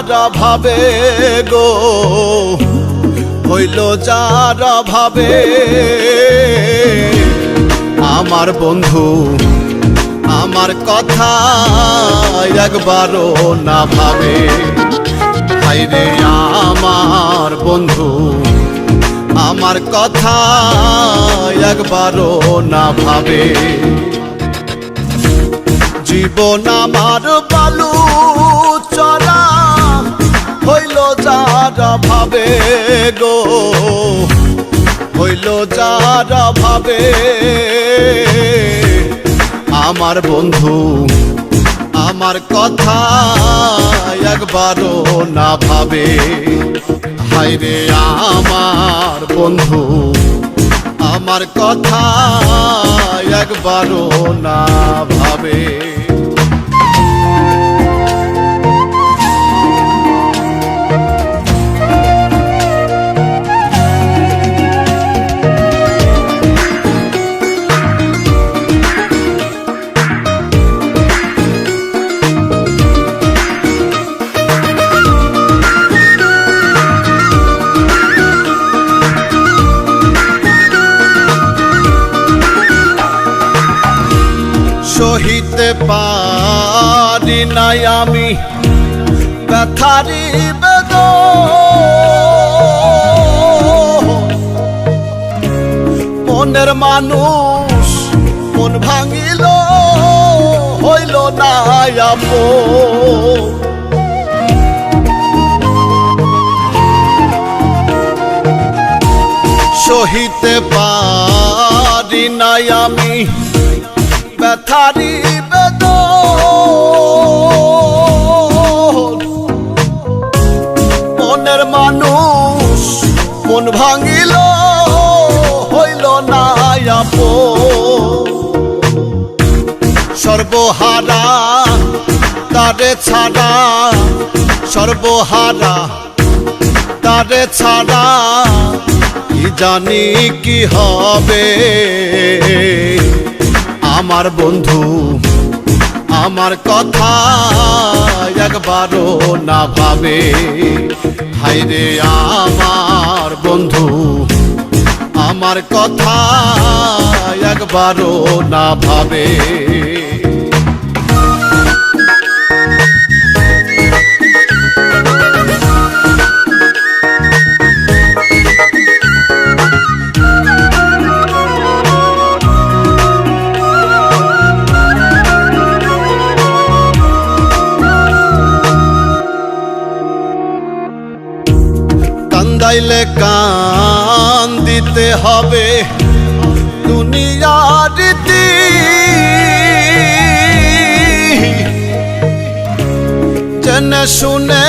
যার ভাবে গো, হইল যার ভাবে আমার বন্ধু আমার কথা একবারও না ভাবে। হায়রে আমার বন্ধু আমার কথা একবারও না ভাবে। জীবন আমার বালু চড়া হইল যার ভাবে গো, হইল যার ভাবে আমার বন্ধু আমার কথা একবারও না ভাবে। হায়রে আমার বন্ধু আমার কথা একবারও না ভাবে। সহিতে পারি নাই আমি ব্যথারি বেদন, মনের মানুষ মন ভাঙিল হইল না আপন। সহিতে পারি নাই আমি ব্যথারি বেদন, মনের মানুষ মন ভাঙিল হইল না আপন। সর্বহারা তারে ছাড়া, সর্বহারা তারে ছাড়া কি জানি কি হবে আমার বন্ধু আমার কথা একবারও না ভাবে। হায়রে আমার বন্ধু আমার কথা একবারও না ভাবে। কান্দাইলে কান দিতে হবে দুনিয়ার রীতি, জেনে শুনে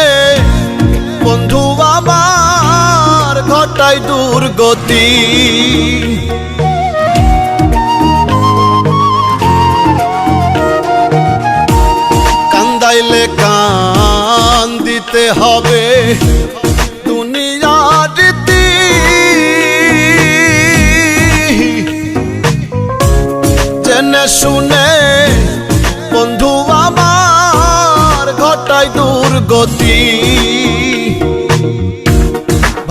বন্ধু আমার ঘটাই দুর্গতি। কান্দাইলে কান দিতে হবে দুনিয়ার রীতি, জেনে শুনে বন্ধু আমার ঘটাই দুর্গতি।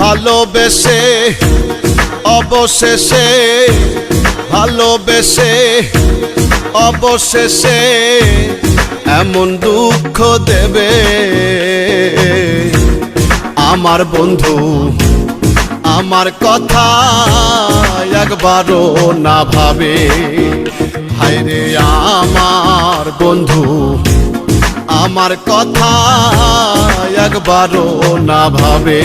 ভালোবেসে অবশেষে, ভালোবেসে অবশেষে এমন দুঃখ দেবে আমার বন্ধু আমার কথা একবারও না ভাবে। হায়রে আমার বন্ধু আমার কথা একবারও না ভাবে।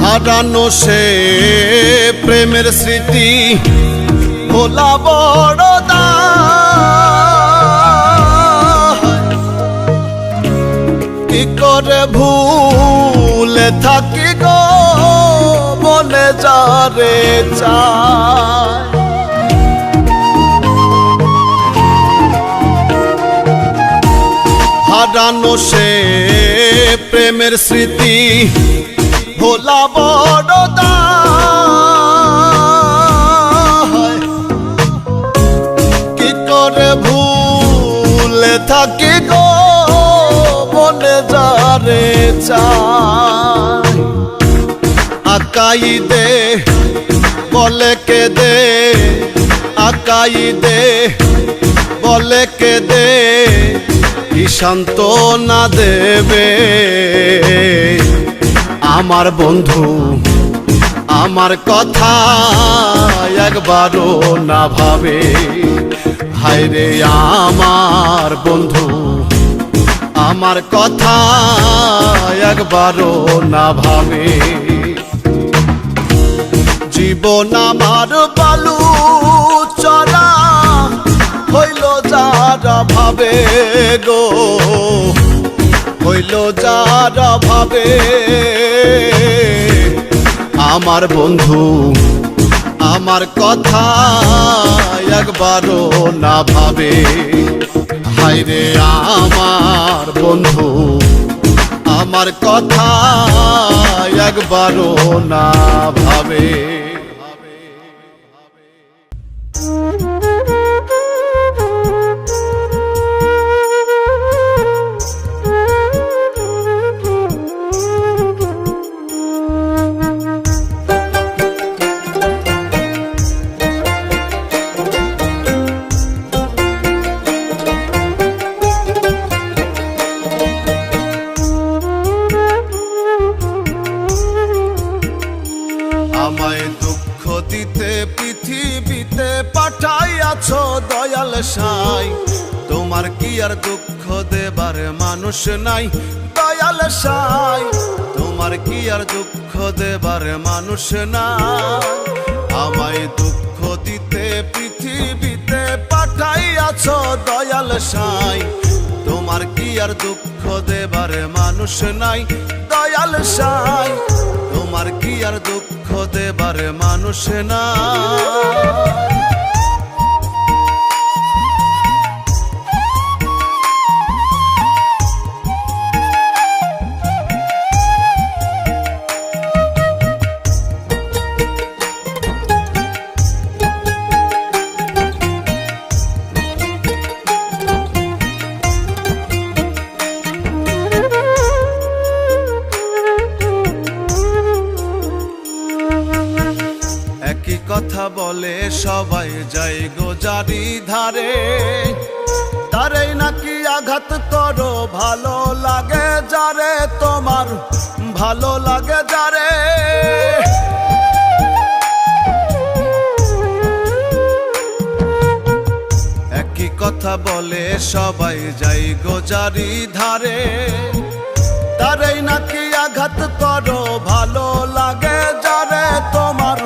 হারানো সে প্রেমের স্মৃতি ভোলা বড় দায়, কি করে ভুলে থাকি গো মনে যারে চায়। হারানো সে প্রেমের স্মৃতি ভোলা বড় দায়। কি করে ভুলে থাকি গো মনে যারে চায়। আকাই দে বলে কে দে, আকাই দে বলে কে দে, কি সান্ত্বনা দেবে আমার বন্ধু আমার কথা একবারও না ভাবে। হায়রে আমার বন্ধু আমার কথা একবারও না ভাবে। জীবন আমার বালু চড়া হইল যারা ভাবে গো, হইল যারা ভাবে আমার বন্ধু আমার কথা একবারও না ভাবে। হায়রে আমার বন্ধু আমার কথা একবারও না ভাবে। আমায় দুঃখ দিতে পৃথিবীতে পাঠাইয়াছ দয়াল সাই, তোমার কি আর দুঃখ দেবার মানুষ নাই দয়াল সাই, তোমার কি আর দুঃখ দেবার মানুষ নাই। আমায় দুঃখ দিতে পৃথিবীতে পাঠাইয়াছ দয়াল সাই, তোমার কি আর দুঃখ দেবার মানুষ নাই দয়াল সাই, তোমার কি আর দুঃখ দেবার মানুষ নাই। একই কথা বলে সবাই যাই গো জারি ধারে, তারেই নাকি আঘাত করো ভালো লাগে যারে, তোমার ভালো লাগে যারে। একই কথা বলে সবাই যাই গো জারি ধারে, তারেই নাকি আঘাত করো ভালো লাগে যারে, তোমার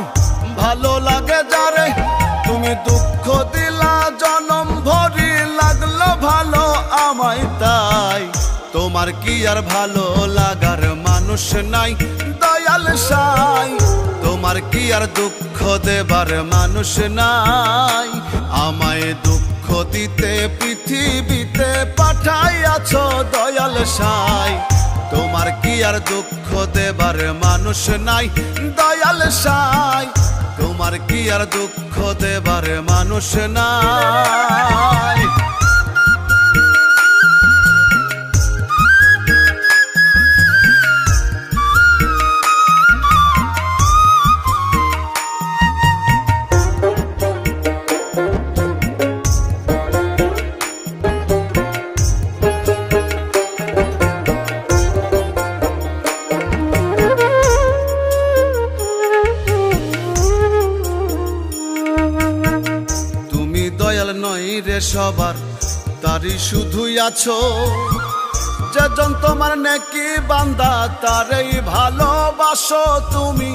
ভালো লাগে যারে। তুমি দুঃখ দিলা জনম ভরি লাগলো ভালো আমায় তাই, তোমার কি আর ভালো লাগার মানুষ নাই দয়াল সাই, তোমার কি আর দুঃখ দেবার মানুষ নাই। আমায় দুঃখ দিতে পৃথিবীতে পাঠাইয়াছ দয়াল সাই, তোমার কি আর দুঃখ দেবার মানুষ নাই দয়াল সাই, তোমার কি আর দুঃখ দেবার মানুষ নাই। সবার তারই শুধুই আছো, যেজন তোমার নেকি বান্দা তারই ভালোবাসো, তুমি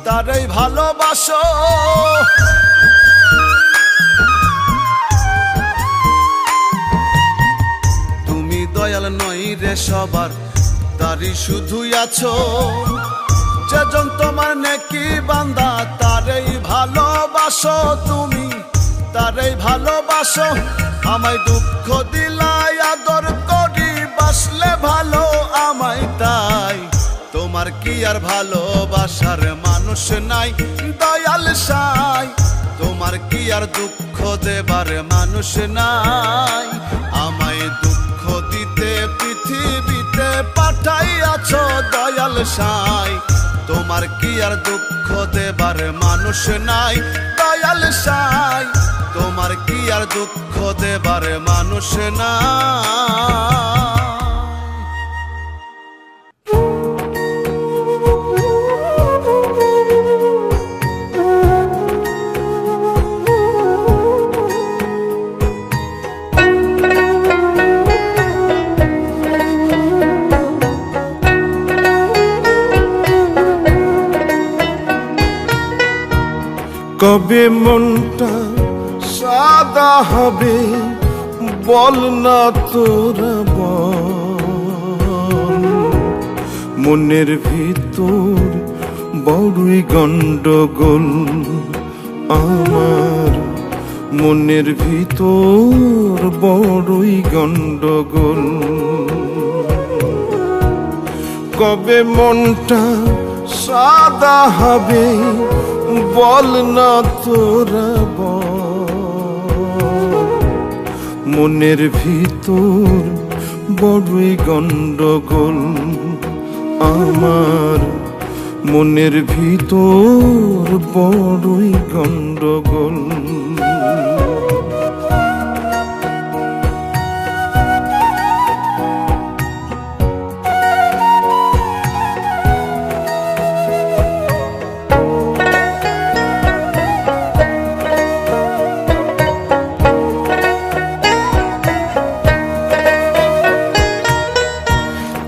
তারই ভালোবাসো। তুমি দয়াল নই রে সবার তারই শুধুই আছো, যেজন তোমার নেকি বান্দা তারই ভালোবাসো, তুমি তারই ভালোবাসো। আমায় দুঃখ দিলাই আদর করি বাস আর ভালোবাসার মানুষ নাই দয়াল সাই? তোমার কি আর দুঃখ দেবার মানুষ নাই? আমায় দুঃখ দিতে পৃথিবীতে পাঠাইয়াছো দয়াল সাই। তোমার কি আর দুঃখ দেবার মানুষ নাই দয়াল সাই? তোমার কি আর দুঃখ দেবার মানুষ নাই? কবে মনটা সাদা হবে বল না তোরা বল, মনের ভিতর বড়ই গন্ডগোল আমার, মনের ভিতর বড়ই গন্ডগোল। কবে মনটা সাদা হবে বল না তোরা বল, মনের ভিতর বড়ই গন্ডগোল আমার, মনের ভিতর বড়ই গন্ডগোল।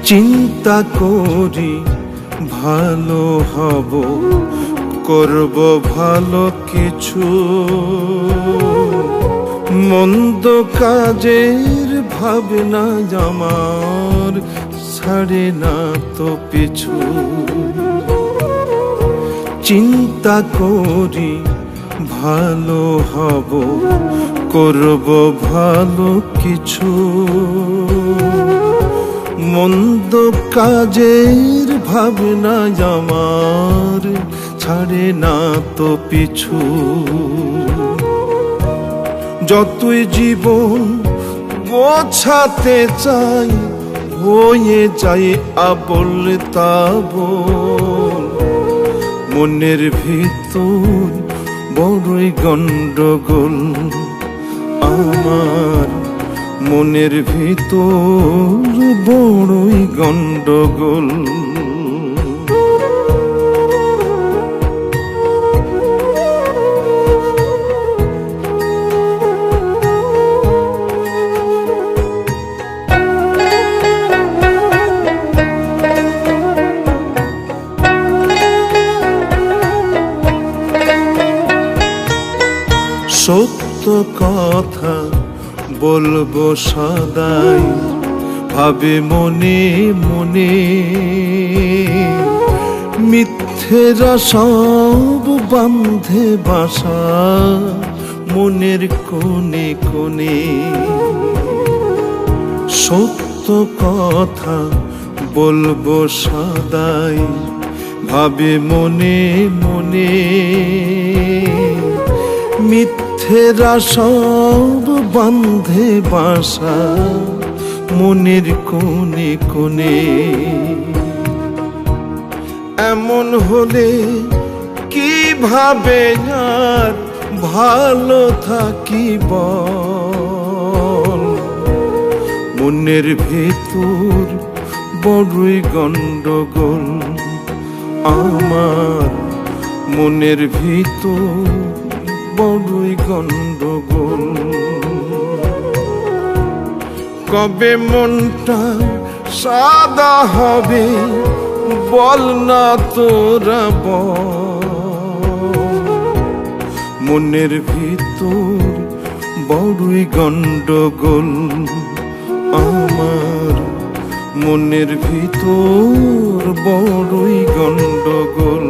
চিন্তা করি ভালো হব, করব ভালো কিছু, মন্দ কাজের ভাবনা আমার ছাড়ে না তো পিছু। চিন্তা করি ভালো হব, করব ভালো কিছু, মন্দ কাজের ভাবনা আমার ছাড়ে না তো পিছু। যতই জীবন বোঝাতে চাই হয়ে যায় আবল তাবল, মনের ভিতর বড়ই গন্ডগোল আমার, মনের ভিতর বড়ই গন্ডগোল। সত্য কথা বলবো সদাই ভাবে মনে মনে, মিথ্যেরা সব বান্ধে বাসা মনের কোণে কোণে। সত্য কথা বলবো সদাই ভাবে মনে মনে, মিথ্যেরা সব বান্ধে বাসা মনের কোণে কোণে। এমন হলে কিভাবে আর ভালো থাকি বল, মনের ভেতর বড়ই গন্ডগোল আমার, মনের ভিতর বড়ই গন্ডগোল। কবে মনটা সাদা হবে বল না তোরা বল, মনের ভিতর বড়ই গন্ডগোল আমার, মনের ভিতর বড়ই গন্ডগোল।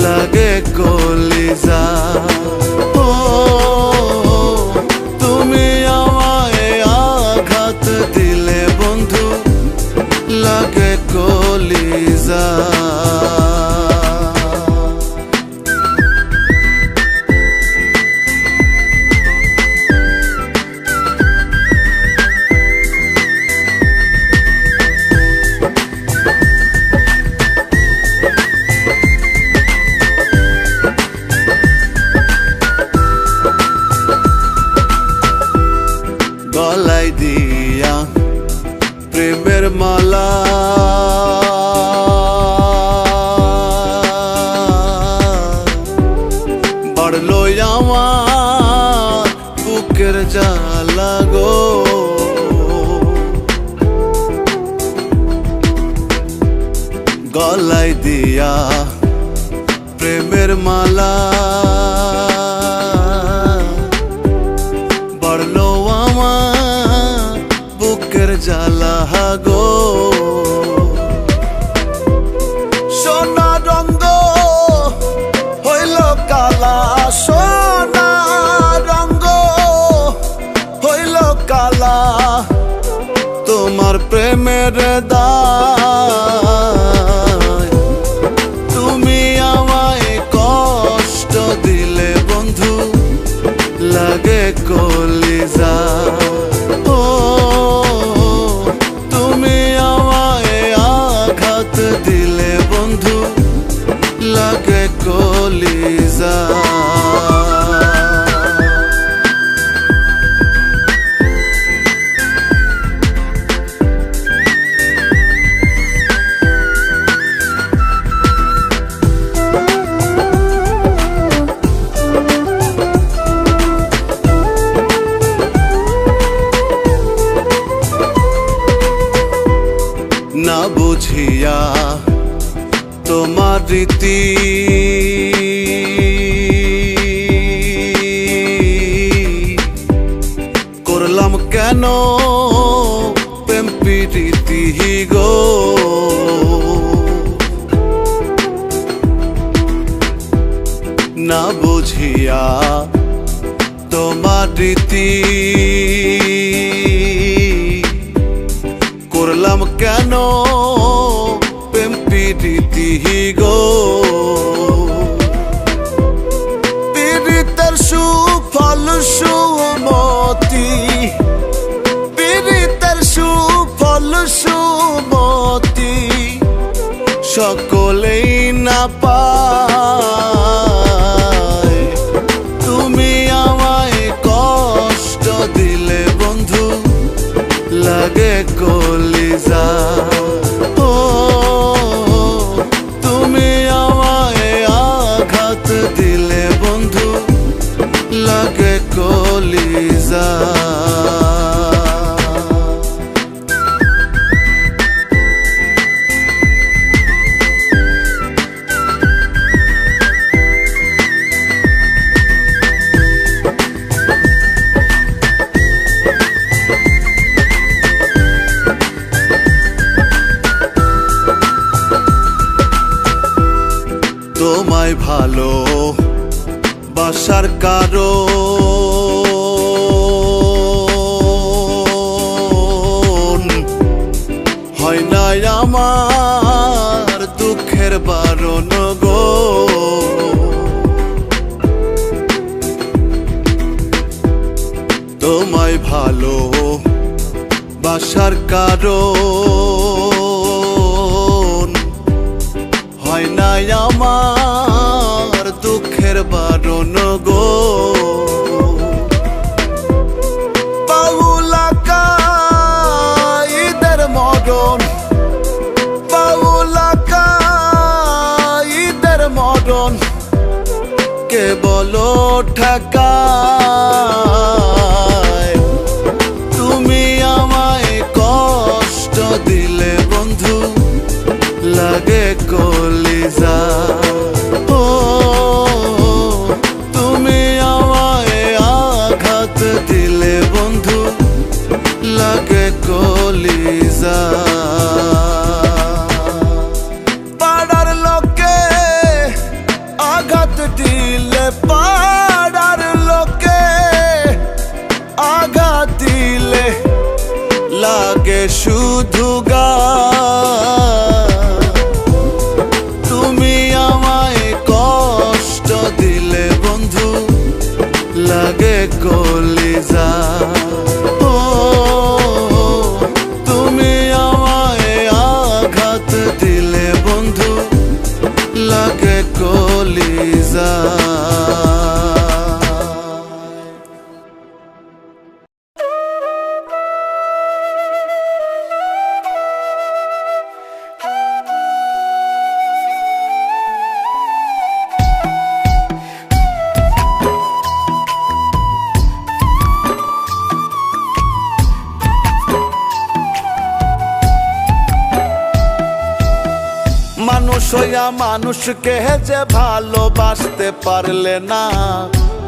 লাগে কলিজা। ও তুমি আমায় আঘাত দিলে বন্ধু, লাগে কলিজা। গলায় দিয়া প্রেমের মালা, বাড়লো আমার বুকের জ্বালা গো। গলায় দিয়া প্রেমের মালা, বাড়লো আমার বুকের জ্বালা গো। সোনা রঙ্গ হইল কালা, সোনা রঙ্গ হইল কালা, তোমার প্রেমের দায়। তুমি আমায় কষ্ট দিলে বন্ধু, লাগে কলিজা। ও তুমি আমায় আঘাত দিলে বন্ধু, লাগে কলিজা। না বুঝিয়া তোমার রীতি, করলাম কেন প্রেম প্রীতি গো। না বুঝিয়া তোমার রীতি, করলাম কেন প্রেম প্রীতি গো। পীড়িতের সুফল সুমতি, পীড়িতের সুফল সুমতি, সকলেই না পায়। তুমি আমায় কষ্ট দিলে বন্ধু, লাগে কলিজা। ও তুমি আমায় আঘাত দিলে বন্ধু, লাগে কলিজা। তোমায় ভালো বাসার কারণ হয় না আমার দুঃখের বারণ গো। তোমায় ভালো বাসার কারণ হয় না আমার দুঃখের বারণ গো। বাউলা কাঈদের মরণ, বাউলা কাঈদের মরণ, কেবল ঠেকায়। তুমি আমায় কষ্ট দিলে বন্ধু, লাগে কলিজা। ও তুমি আমায় আঘাত দিলে বন্ধু, লাগে কলিজা। পাড়ার লোকে শুধু গান। তুমি আমায় কষ্ট দিলে বন্ধু, লাগে কলিজা। ও তুমি আমায় আঘাত দিলে বন্ধু, লাগে কলিজা। মানুষ হইয়া মানুষকে যে ভালোবাসতে পারলে না,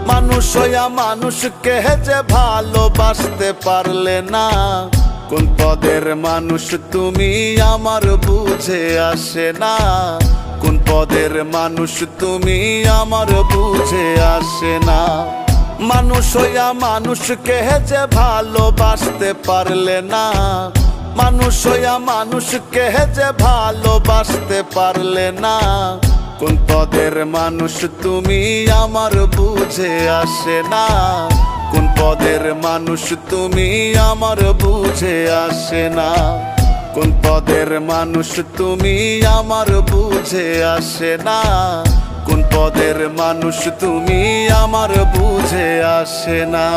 মানুষ হইয়া মানুষকে যে ভালোবাসতে পারলে না। কোন পদের মানুষ তুমি আমার বুঝে আসে না, কোন পদের মানুষ তুমি আমার বুঝে আসে না। মানুষ হইয়া মানুষকে যে ভালোবাসতে পারলে না, মানুষ হইয়া মানুষকে যে ভালোবাসতে পারলে না। কোন পদের মানুষ তুমি আমার বুঝে আসে না, কোন পদের মানুষ তুমি আমার বুঝে আসে না। কোন পদের মানুষ তুমি আমার বুঝে আসে না, কোন পদের মানুষ তুমি আমার বুঝে আসে না।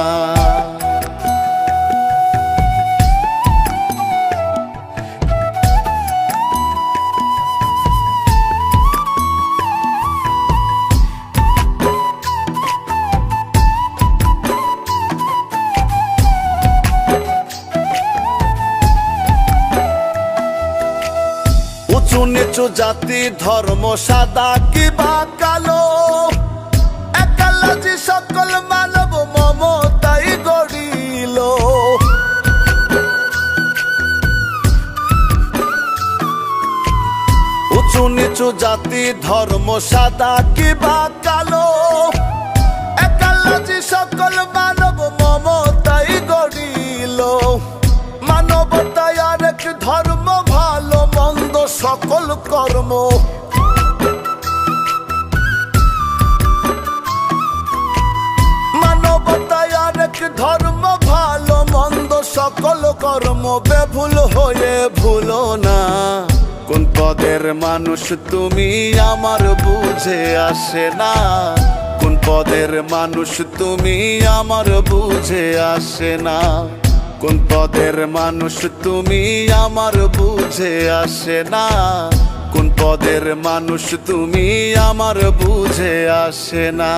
উঁচু নিচু জাতি ধর্ম সাদা কিবা কালো, একালাজি সকল মানব মমতাই গড়িল। উঁচু নিচু জাতি ধর্ম সাদা কিবা কালো, একালাজি সকল মানব মমতাই গড়িল। মানবতায় আরেক ধর্ম, ভালো মন্দ সকল কর্ম। মানবতায় আরেক ধর্ম, ভালো মন্দ সকল কর্ম। বেভুল হয়ে ভুলো না, কোন পদের মানুষ তুমি আমার বুঝে আসে না, কোন পদের মানুষ তুমি আমার বুঝে আসে না। কোন পদের মানুষ তুমি আমার বুঝে আসে না, কোন পদের মানুষ তুমি আমার বুঝে আসে না।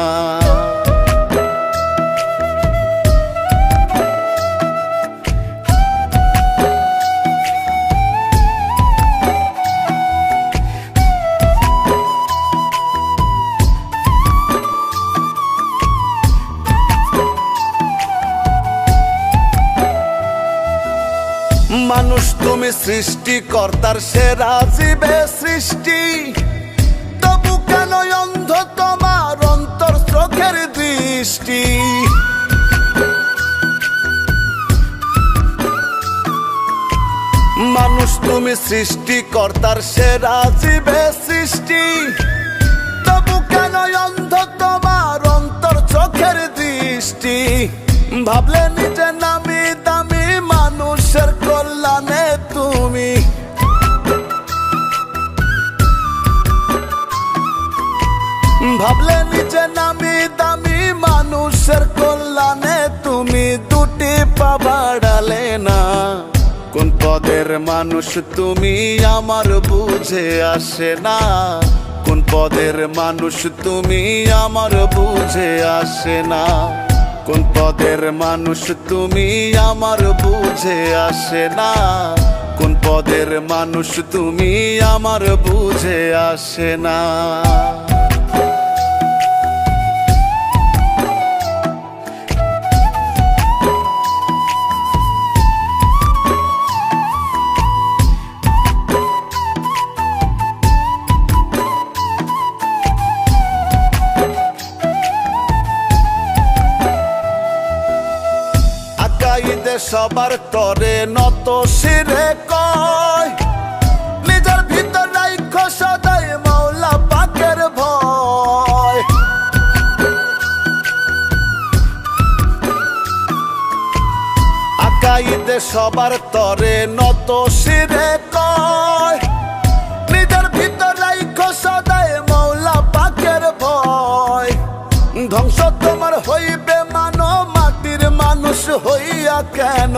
মানুষ তুমি সৃষ্টিকর্তার সেরা জীবে সৃষ্টি, তবু কেন অন্ধ তোমার অন্তর চোখের দৃষ্টি। মানুষ তুমি সৃষ্টিকর্তার সেরা জীবে সৃষ্টি, তবু কেন অন্ধ তোমার অন্তর চোখের দৃষ্টি। ভাবলে নিজে নামি দামি, মানুষের কল্যাণে তুমি। ভাবলে নিজে নামি দামি, মানুষের কল্যাণে তুমি। দুটি পা বাড়ালে না, কোন পদের মানুষ তুমি আমার বুঝে আসে না, কোন পদের মানুষ তুমি আমার বুঝে আসে না। কোন পদের মানুষ তুমি আমার বুঝে আসে না, কোন পদের মানুষ তুমি আমার বুঝে আসে না। সবার তরে নত শিরে কয় নিজের ভিতর রাইখো সদাই মাওলা পাকের ভয় আকাইদে সবার তরে নত শিরে কয় নিজের ভিতর রাইখো সদাই মাওলা পাকের ভয় ধ্বংস তোমার হইবে মানো মাটির মানুষ হইয়া কেন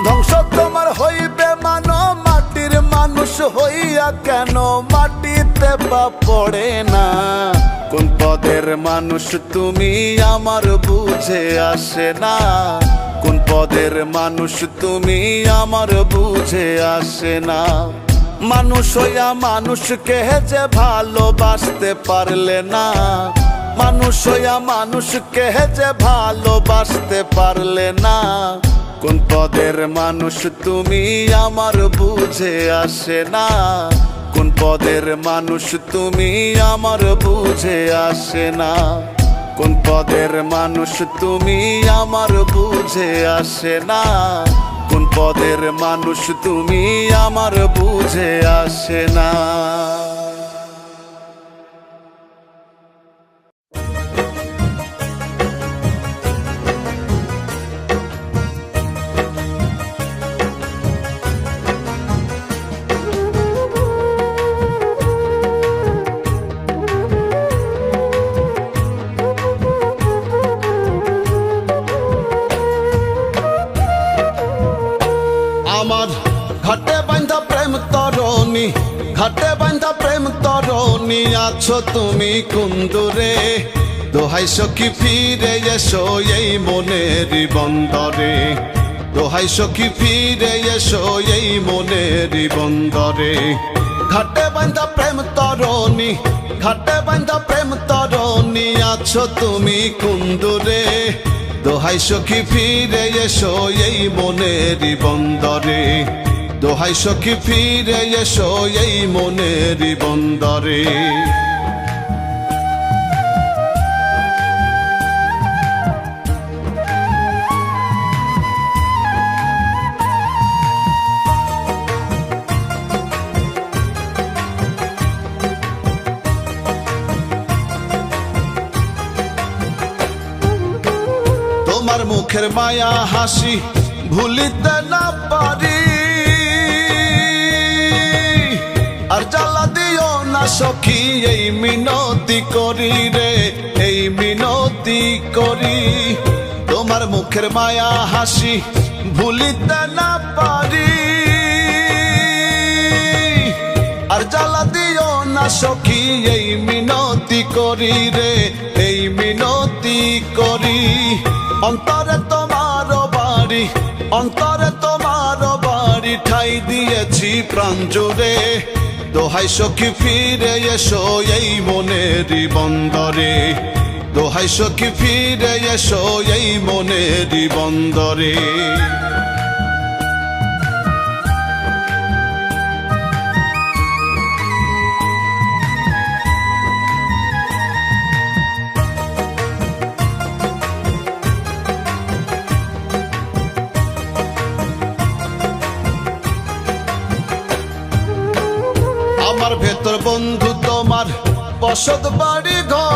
ধ্বংস তোমার হইবে মানো মাটির মানুষ হইয়া কেন মাটিতে বা পড়ে না কোন পদের মানুষ তুমি আমার বুঝে আসে না কোন পদের মানুষ তুমি আমার বুঝে আসে না মানুষ হইয়া মানুষকে যে ভালোবাসতে পারলে না মানুষ হইয়া মানুষকে যে ভালোবাসতে পারলে না কোন পদের মানুষ তুমি আমার বুঝে আসে না কোন পদের মানুষ তুমি আমার বুঝে আসে না কোন পদের মানুষ তুমি আমার বুঝে আসে না কোন পদের মানুষ তুমি আমার বুঝে আসে না আমার ঘাটে বাঁধা প্রেম তরণী ঘাটে বাঁধা প্রেম তরণী আছো তুমি কুন্দুরে দোহাই সখী ফিরে এসো এই মনের বন্দরে দোহাই সখী ফিরে এসো এই মনের বন্দরে ঘাটে বাঁধা প্রেম তরণী ঘাটে বাঁধা প্রেম তরণী আছো তুমি কুন্দুরে দোহাই সখী ফিরে এসো এই মনের বন্দরে দোহাই সখী ফিরে এসো এই মনের বন্দরে তোমার মুখের মায়া হাসি ভুলিতে না পারি আর জ্বালা দিও না সখী এই মিনতি করি রে এই মিনতি করি তোমার মুখের মায়া হাসি ভুলিতে না পারি আর জ্বালা দিও না সখী এই মিনতি করি রে এই মিনতি করি অন্তরে তোমার বাড়ি অন্তরে তোমার বাড়ি ঠাই দিয়েছি প্রাণ জুড়ে দোহাই সখী ফিরে এসো এই মনের বন্দরে দোহাই সখী ফিরে এসো এই মনের বন্দরে আমার ভেতর বন্ধু তোমার বসত বাড়ি ঘর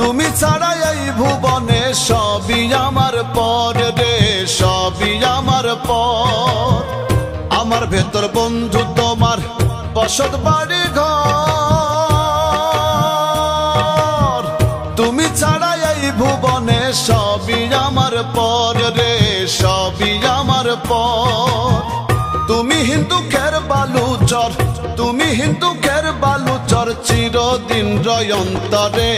তুমি ছাড়া এই ভুবনে সবই আমার পর রে সবই আমার পর আমার ভেতর বন্ধু তোমার বসত বাড়ি ঘর তুমি ছাড়া এই ভুবনে সবই আমার পর রে সবই আমার পর তুমি হিন্দুকের বালুচর তুমি হিন্দুকের বালুচর চিরদিন রয়ন্তরে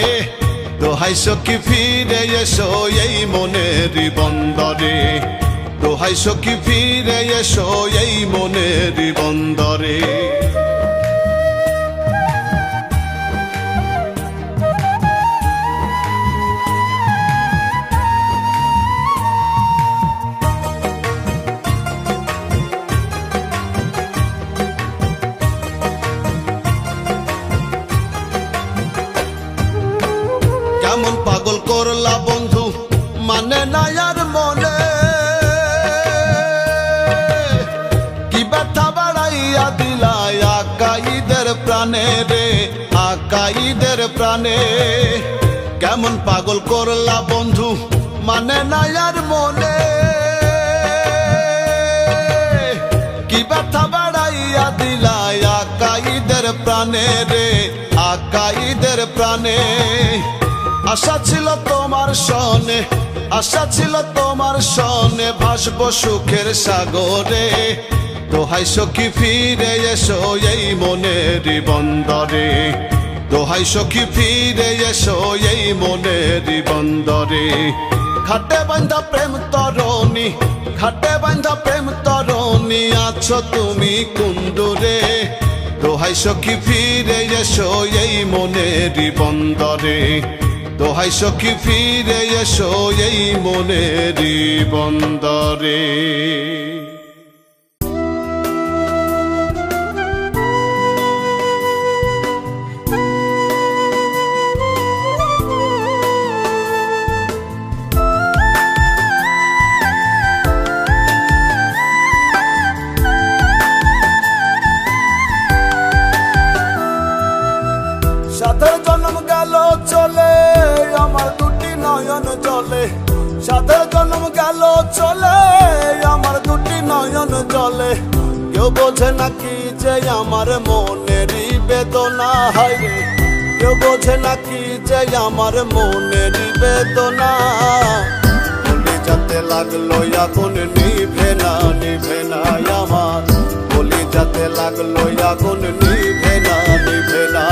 দোহাই সখী ফিরে এসো এই মনের বন্দরে দোহাই সখী ফিরে এসো এই মনের বন্দরে প্রাণে রে আকাইদের প্রাণে। কেমন পাগল করলা বন্ধু মানে না আর মনে, কি ব্যথা বাড়াইয়া দিলা আকাইদের প্রাণে রে আকাইদের প্রাণে। আশা ছিল তোমার সনে, আশা ছিল তোমার সনে ভাসবো সুখের সাগরে। দোহাই সখী ফিরে এসো এই মনেরই বন্দরে, দোহাই সখী ফিরে এসো এই মনেরই বন্দরে। ঘাটে বান্ধা প্রেম তরণী, ঘাটে বান্ধা প্রেম তরণী আছো তুমি কুন্দুরে। দোহাই সখী ফিরে এসো এই মনেরই বন্দরে, দোহাই সখী ফিরে এসো এই মনেরই বন্দরে। সাথের জন্ম গেল চলে আমার দুটি নয়ন জলে, সাথের জন্ম গেল চলে আমার দুটি নয়ন জলে। কেউ বোঝে নাকি যে আমার মনেরই বেদনা, হায় রে কেউ বোঝে নাকি যে আমার মনেরই বেদনা। বলি যাতে লাগলো আগুন নিভে না নিভে না আমার, বলি যাতে লাগলো আগুন নিভে না নিভে না।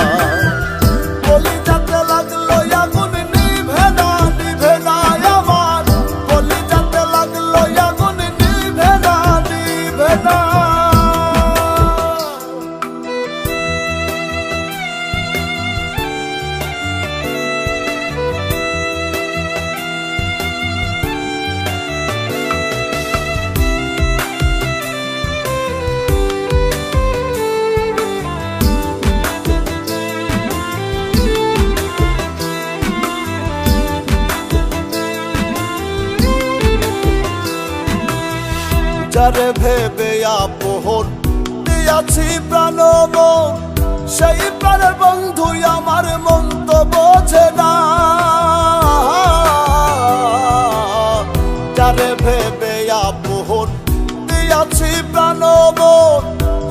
বলি যাতে লাগলো আগুন নিভে না নিভে না আমার, বলি যাতে লাগলো আগুন নিভে না নিভে না। যারে ভেবে আপন দিয়াছি প্রাণ মন, সেই প্রাণের বন্ধু আমার মন তো বোঝে না। যারে ভেবে আপন দিয়াছি প্রাণ মন,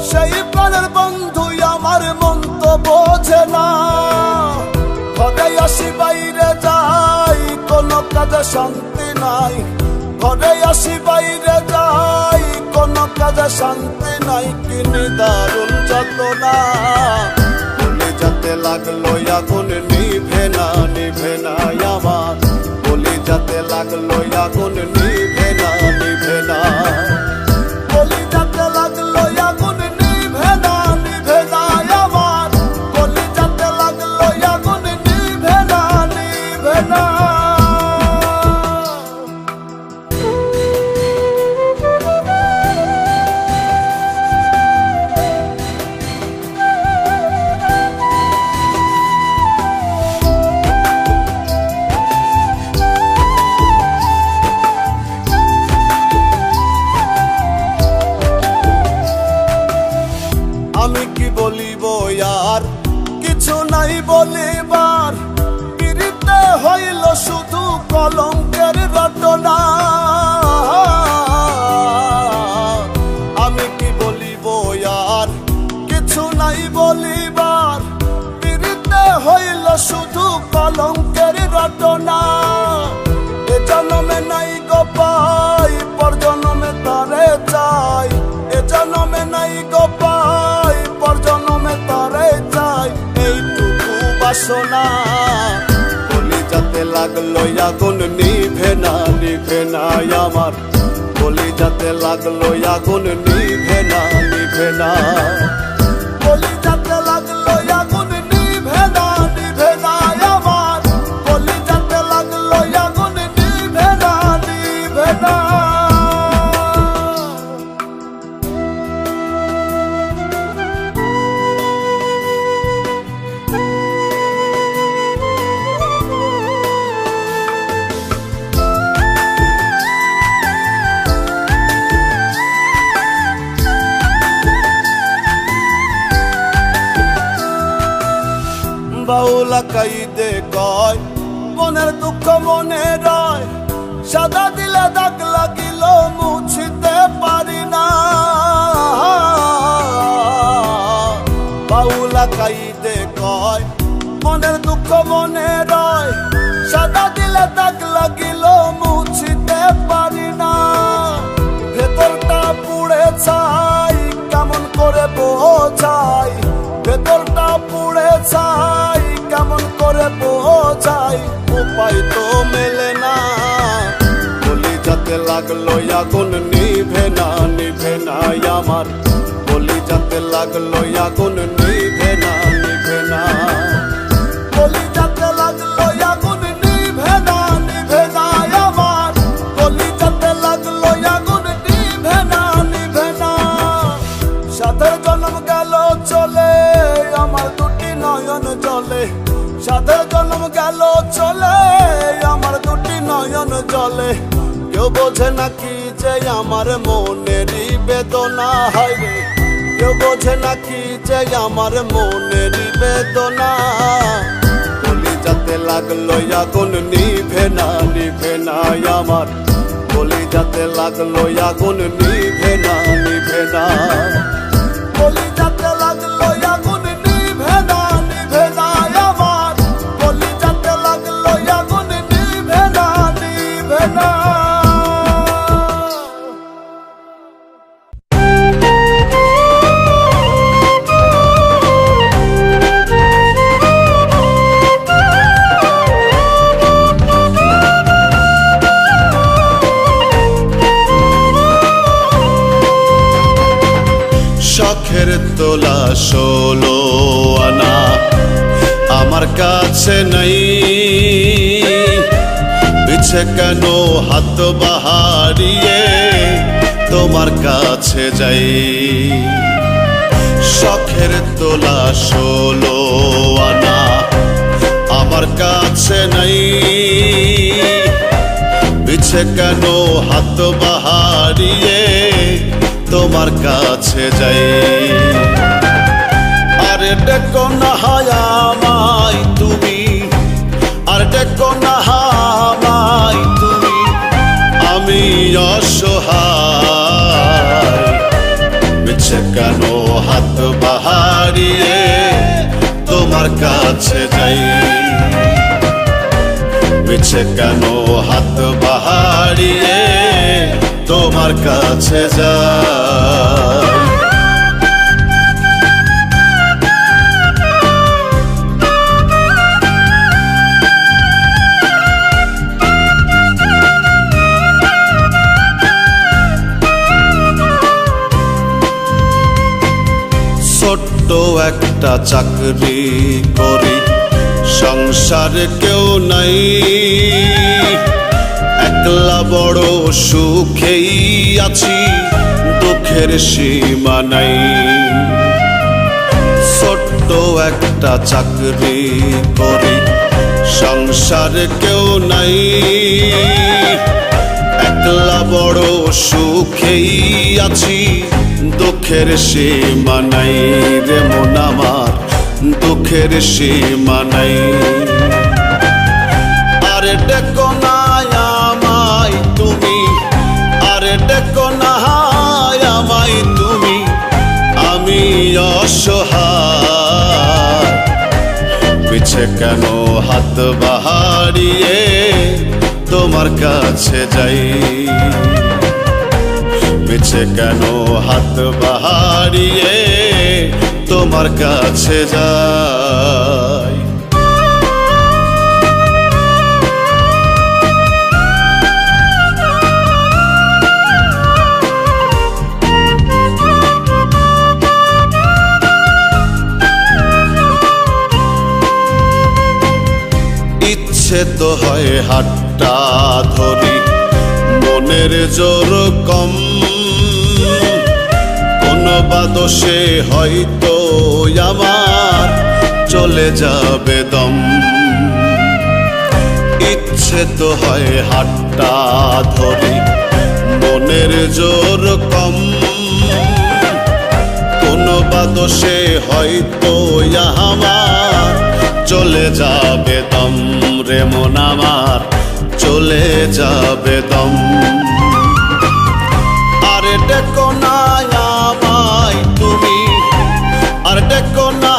সেই প্রাণের বন্ধু আমার মন তো বোঝে না। ঘরে আসি বাইরে যাই কোনো কাজে শান্তি নাই, ঘরে আসি বাইরে যাই কোনো কাজে শান্তি নাই। কিনি দারুণ যাতনা, বলি যাতে লাগলো আগুন নিভে না নিভে না আমার, বলি যাতে লাগলো আগুন নিভে না নিভে না। বলি যাতে লাগলো আগুন নিভে না নিভে না আমার, বলি যাতে লাগলো আগুন নিভে না নিভে না। আমি কি বলিব আর কিছু নাই বলিবার, পিরিতে হইল শুধু কলঙ্কের রটনা। আমি কি বলিব আর কিছু নাই বলিবার, পিরিতে হইল শুধু কলঙ্কের রটনা। এ জন্মে নাই গো পাই পর জন্মে তারে চাই, এ জন্মে নাই গো পাই পর জন্মে তারে চাই। এইটুকু বাসনা, বলি যাতে লাগলো আগুন নিভে না নিভে না আমার, বলি যাতে লাগলো আগুন নিভে না নিভে না। বলি যাতে লাগলো আগুন নিভে না নিভে না আমার, বলি যাতে লাগলো আগুন নিভে না নিভে না। কাইদে কয় মনের দুঃখ মনে রয়, সাদা দিলে দাগ লাগিল মুছিতে পারি না। বাউলা কাইদে কয় মনের দুঃখ মনে রয়, সাদা দিলে দাগ লাগিল মুছিতে পারি না। ভেতরটা পুড়ে ছাই কেমন করে বোঝাই, ভেতরটা পুড়ে ছাই কেমন করে বোঝাই, উপায় তো মেলে না। কলিজাতে লাগলো আগুন নিভে না, নিভে না আমার, কলিজাতে লাগলো আগুন নিভে না, নিভে না। কলিজাতে লাগলো আগুন নিভে না, নিভে না আমার, কলিজাতে লাগলো আগুন নিভে না, নিভে না। সাথে জন্ম গেল চলে আমার দুটি নয়ন জলে, সাথে জন্ম গেল চলে আমার দুটি নয়ন জলে। কেউ বোঝে নাকি যে আমার মনেরই বেদনা, হয় রে কেউ বোঝে নাকি যে আমার মনেরই বেদনা। কলিজাতে লাগলো আগুন নিভে না, নিভে না আমার, কলিজাতে লাগলো আগুন নিভে না, নিভে না। কলিজাতে লাগলো আগুন নিভে না, নিভে না আমার, কলিজাতে লাগলো আগুন নিভে না, নিভে না। শখের তোলা 16 আনা আমার কাছে নাই, পিছে কেন হাত বাহারিয়ে তোমার কাছে যাই। শখের তোলা 16 আনা আমার কাছে নাই, পিছে কেন হাত বাহারিয়ে তোমার কাছে যাই। আরে ডেকো না আমায় তুমি, আর ডেকো না আমায় তুমি, আমি অসহায়। পিছে কেন হাত বাহারিয়ে তোমার কাছে যাই, পিছে কেন হাত বাহারিয়ে তোমার কাছে যাই। ছোট্ট একটা চাকরি করি, সংসারে কেউ নাই, একলা বড় সুখেই আছি, দুঃখের সীমা নাই। ছোট্ট একটা চাকরি করি, সংসারে কেউ নাই, একলা বড় সুখেই আছি, দুঃখের সীমা নাই রে মন আমার, দুঃখের সীমা নাই। আরে ডেকো না আমায় তুমি, আরে ডেকো না আমায় তুমি, আমি অসহায়। পিছে কেন হাত বাহারিয়ে তোমার কাছে যাই, পিছে কেন হাত বাহারিয়ে তোমার কাছে যাই। ইচ্ছে তো হয় হাতটা ধরি, মনের জোর কম, কোন বাদশে হয়তো আমার চলে যাবে দম। ইচ্ছে তো হয় হাতটা ধরি, মনের জোর কম, কোন বাদশে হয়তো আমার চলে যাবে দম রে মন আমার, চলে যাবে দম। আরে ডেকো না আমায় তুমি, আর ডেকো না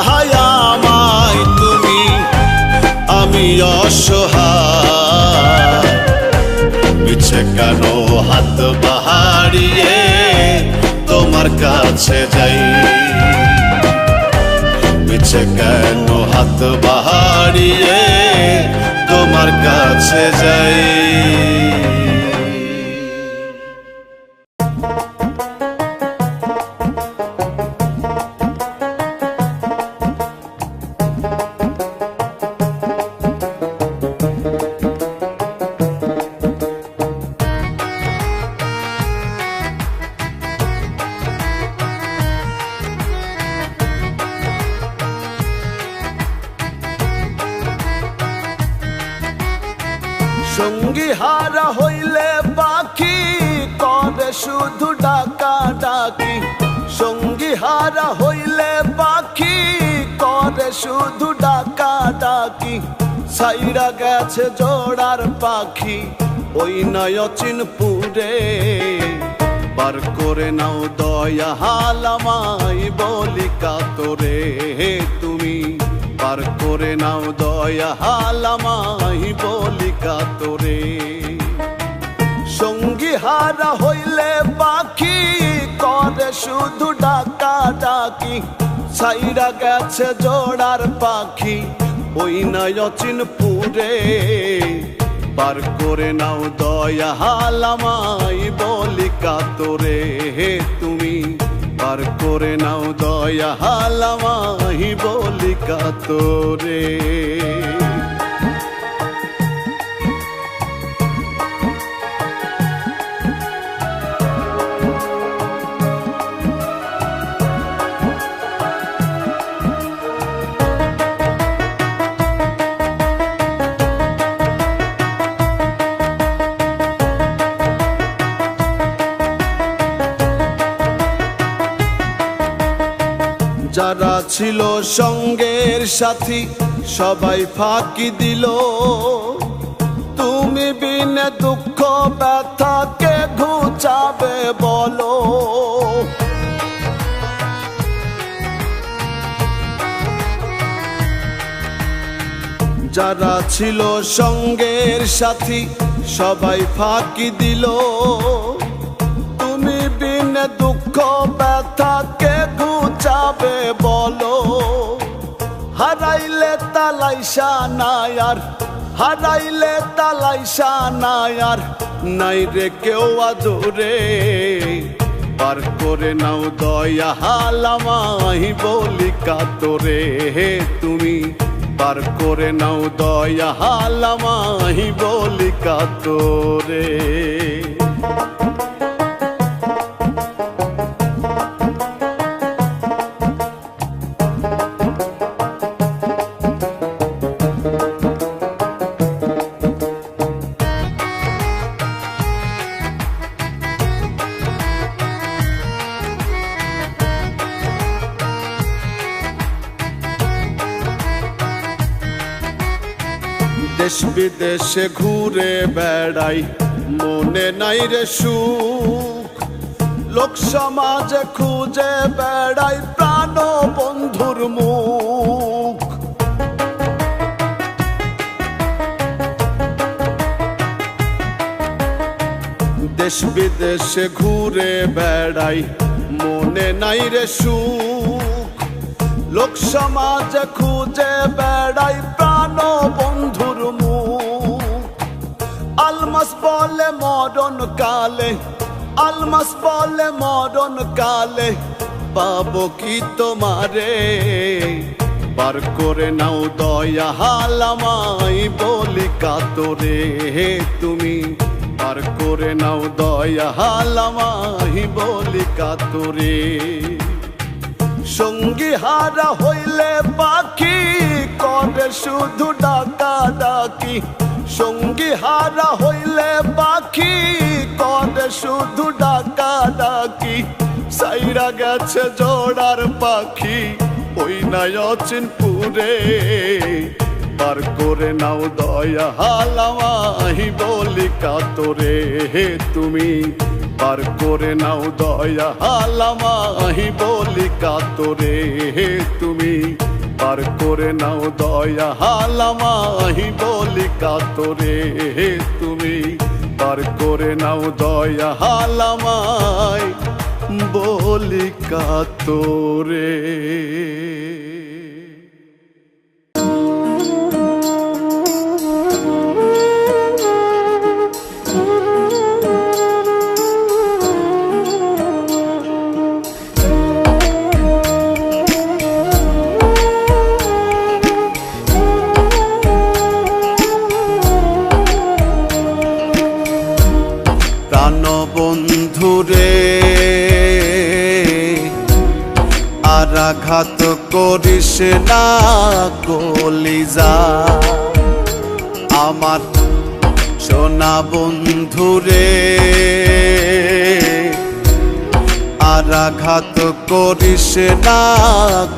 আমায় তুমি, আমি অসহায়। পিছে কেন হাত বাড়িয়ে তোমার কাছে যাই, পিছে কেন হাত বাড়িয়ে তোমার কাছে যাই। সঙ্গী হারা হইলে পাখি করে শুধু ডাকা ডাকি, সঙ্গী হারা হইলে পাখি করে শুধু ডাকা ডাকি। সাইরা গেছে জোড়ার পাখি ওই নয়চিনপুরে, পার করে নাও দয়া হালামাই বলি কাতরে তুমি, পার করে নাও দয়া হালামাই বলি কাতরে। সঙ্গী হারা হইলে পাখি করে শুধু ডাকা ডাকি, সাইরা গেছে জোড়ার পাখি ওই নয়চিনপুরে, পার করে নাও দয়া হালামাই বলি কাতরে তুমি, পার করে নাও দয়া হালামাই বলি কাতরে। যারা ছিল সঙ্গের সাথী সবাই ফাঁকি দিল, তুমি বিনে দুঃখ ব্যথাকে ঘুচাবে বলো। যারা ছিল সঙ্গের সাথী সবাই ফাঁকি দিল, তুমি বিনে দুঃখ ব্যথাকে ঘুচাবে বলো। হারাইলে তালাইশা নাই আর, হারাইলে তালাইশা নাই আর, নাই রে কেউ আদরে, পার করে নাও দয়া হালামাই বলি কাতরে তুমি, পার করে নাও দয়া হালামাই বলি কাতরে। দেশ বিদেশে ঘুরে বেড়াই মনে নাই রে সুখ, লোক সমাজে খুঁজে বেড়াই প্রাণ বন্ধুর মুখ। দেশ বিদেশে ঘুরে বেড়াই মনে নাই রে সুখ, লোক সমাজে খুঁজে বেড়াই প্রাণ বন্ধুর মুখ। আলমাস বলে মরণ কালে, আলমাস বলে মরণ কালে, পাবো কি তোমারে, পার করে নাও দয়া হালামাই বলি কাতরে তুমি, পার করে নাও দয়া হালামাই বলি কাতরে। সঙ্গী হারা হইলে পাখি করে শুধু ডাকা ডাকি, সঙ্গী হারা হইলে পাখি করে শুধু ডাকা ডাকি। সাইরা গেছে জোড়ার পাখি ওই নয়চিনপুরে, বন্ধুরে পার করে নাও দয়া হালামাহি বলি কাতরে তুমি পার করে নাও দয়া হালামাহি বলি কাতরে তুমি পার করে নাও দয়া হালামাহি বলি কাতরে তুমি পার করে নাও দয়া হালামাই বলি কাতরে। বন্ধুরে আর আঘাত করিস না কলিজা আমার সোনা বন্ধুরে আর আঘাত করিস না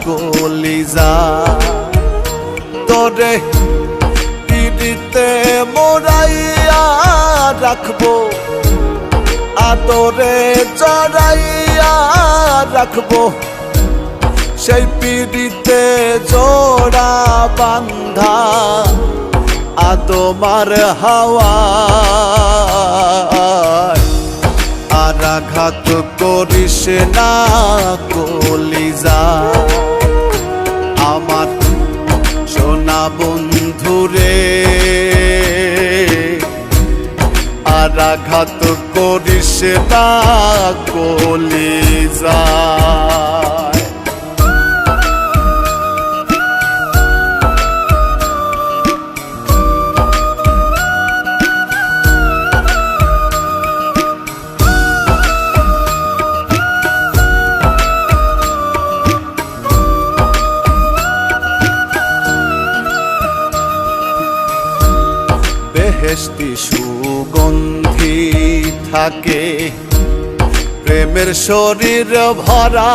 কলিজা তোরে পিড়িতে মোরাইয়া রাখবো আদরে জড়াইয়া রাখবো সেই পিড়িতে জোড়া বান্ধা আদমার হাওয়া আর আঘাত করিস না কলিজা আমার সোনা বন্ধুরে আর আঘাত করিস না কলিজা। বেহেশতি সুগন্ধি থাকে প্রেমের শরীর ভরা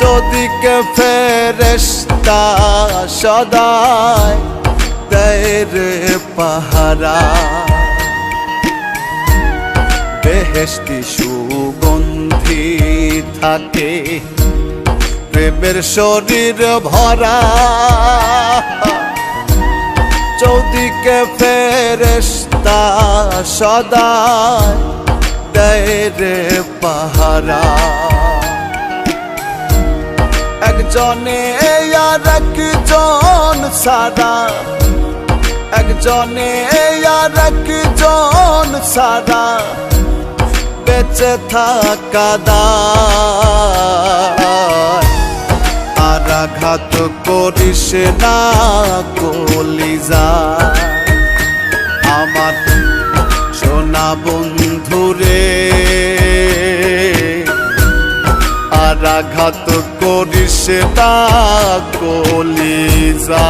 চৌদিকে ফেরেশতা সদায় দেয় রে পাহারা বেহেশতি সুগন্ধি থাকে প্রেমের শরীর ভরা চৌদিকে ফেরেশতা সদায় দেয় রে পাহারা একজনে আর একজন সারা একজনে আর একজন সারা বেঁচে থাকা দায় আর আঘাত করিস না কলিজা আমার সোনা বন্ধুরে আর আঘাত করিস না কলিজা।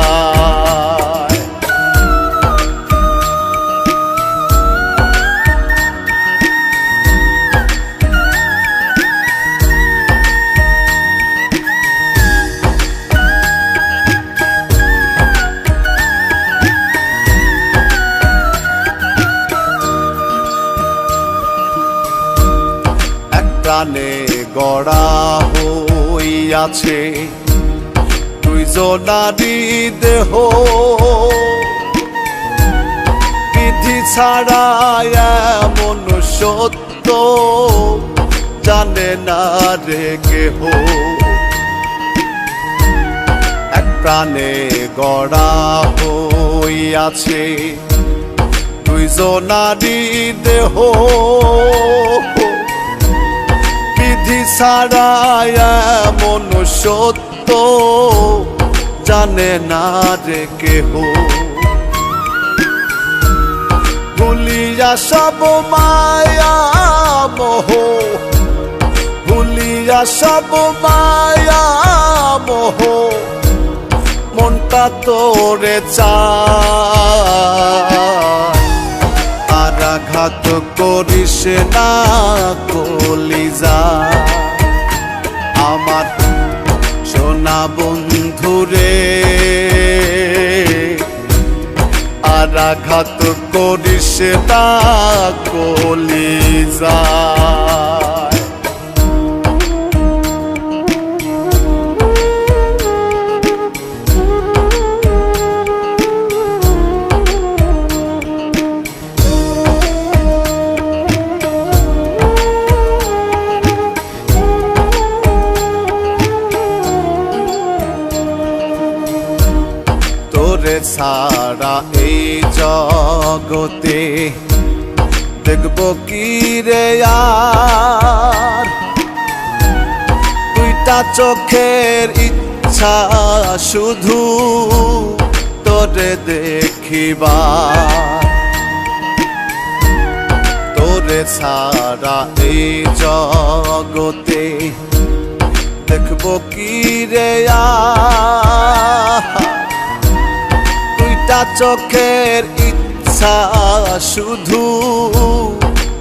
প্রাণে গড়া হইয়াছে দুইজনারি দেহ বিধি ছাড়া এমন সত্য জানে না রে কেহ এক প্রাণে গড়া হইয়াছে দুইজনারি দেহ বিধি ছাড়া এমন সত্য জানে না রে কেহ ভুলিয়া সব মায়া মোহ ভুলিয়া সব মায়া মোহ মনটা তোরে চায় আর আঘাত করিস না কলিজা আমার বন্ধুরে আর আঘাত করিস না কলিজায়। তোরে ছাড়া এই জগতে দেখব কি রে আর, দুইটা চোখের ইচ্ছা শুধু তোরে দেখিবার। তোরে ছাড়া এই জগতে দেখব কি রে আর, দুইটা চোখের ইচ্ছা শুধু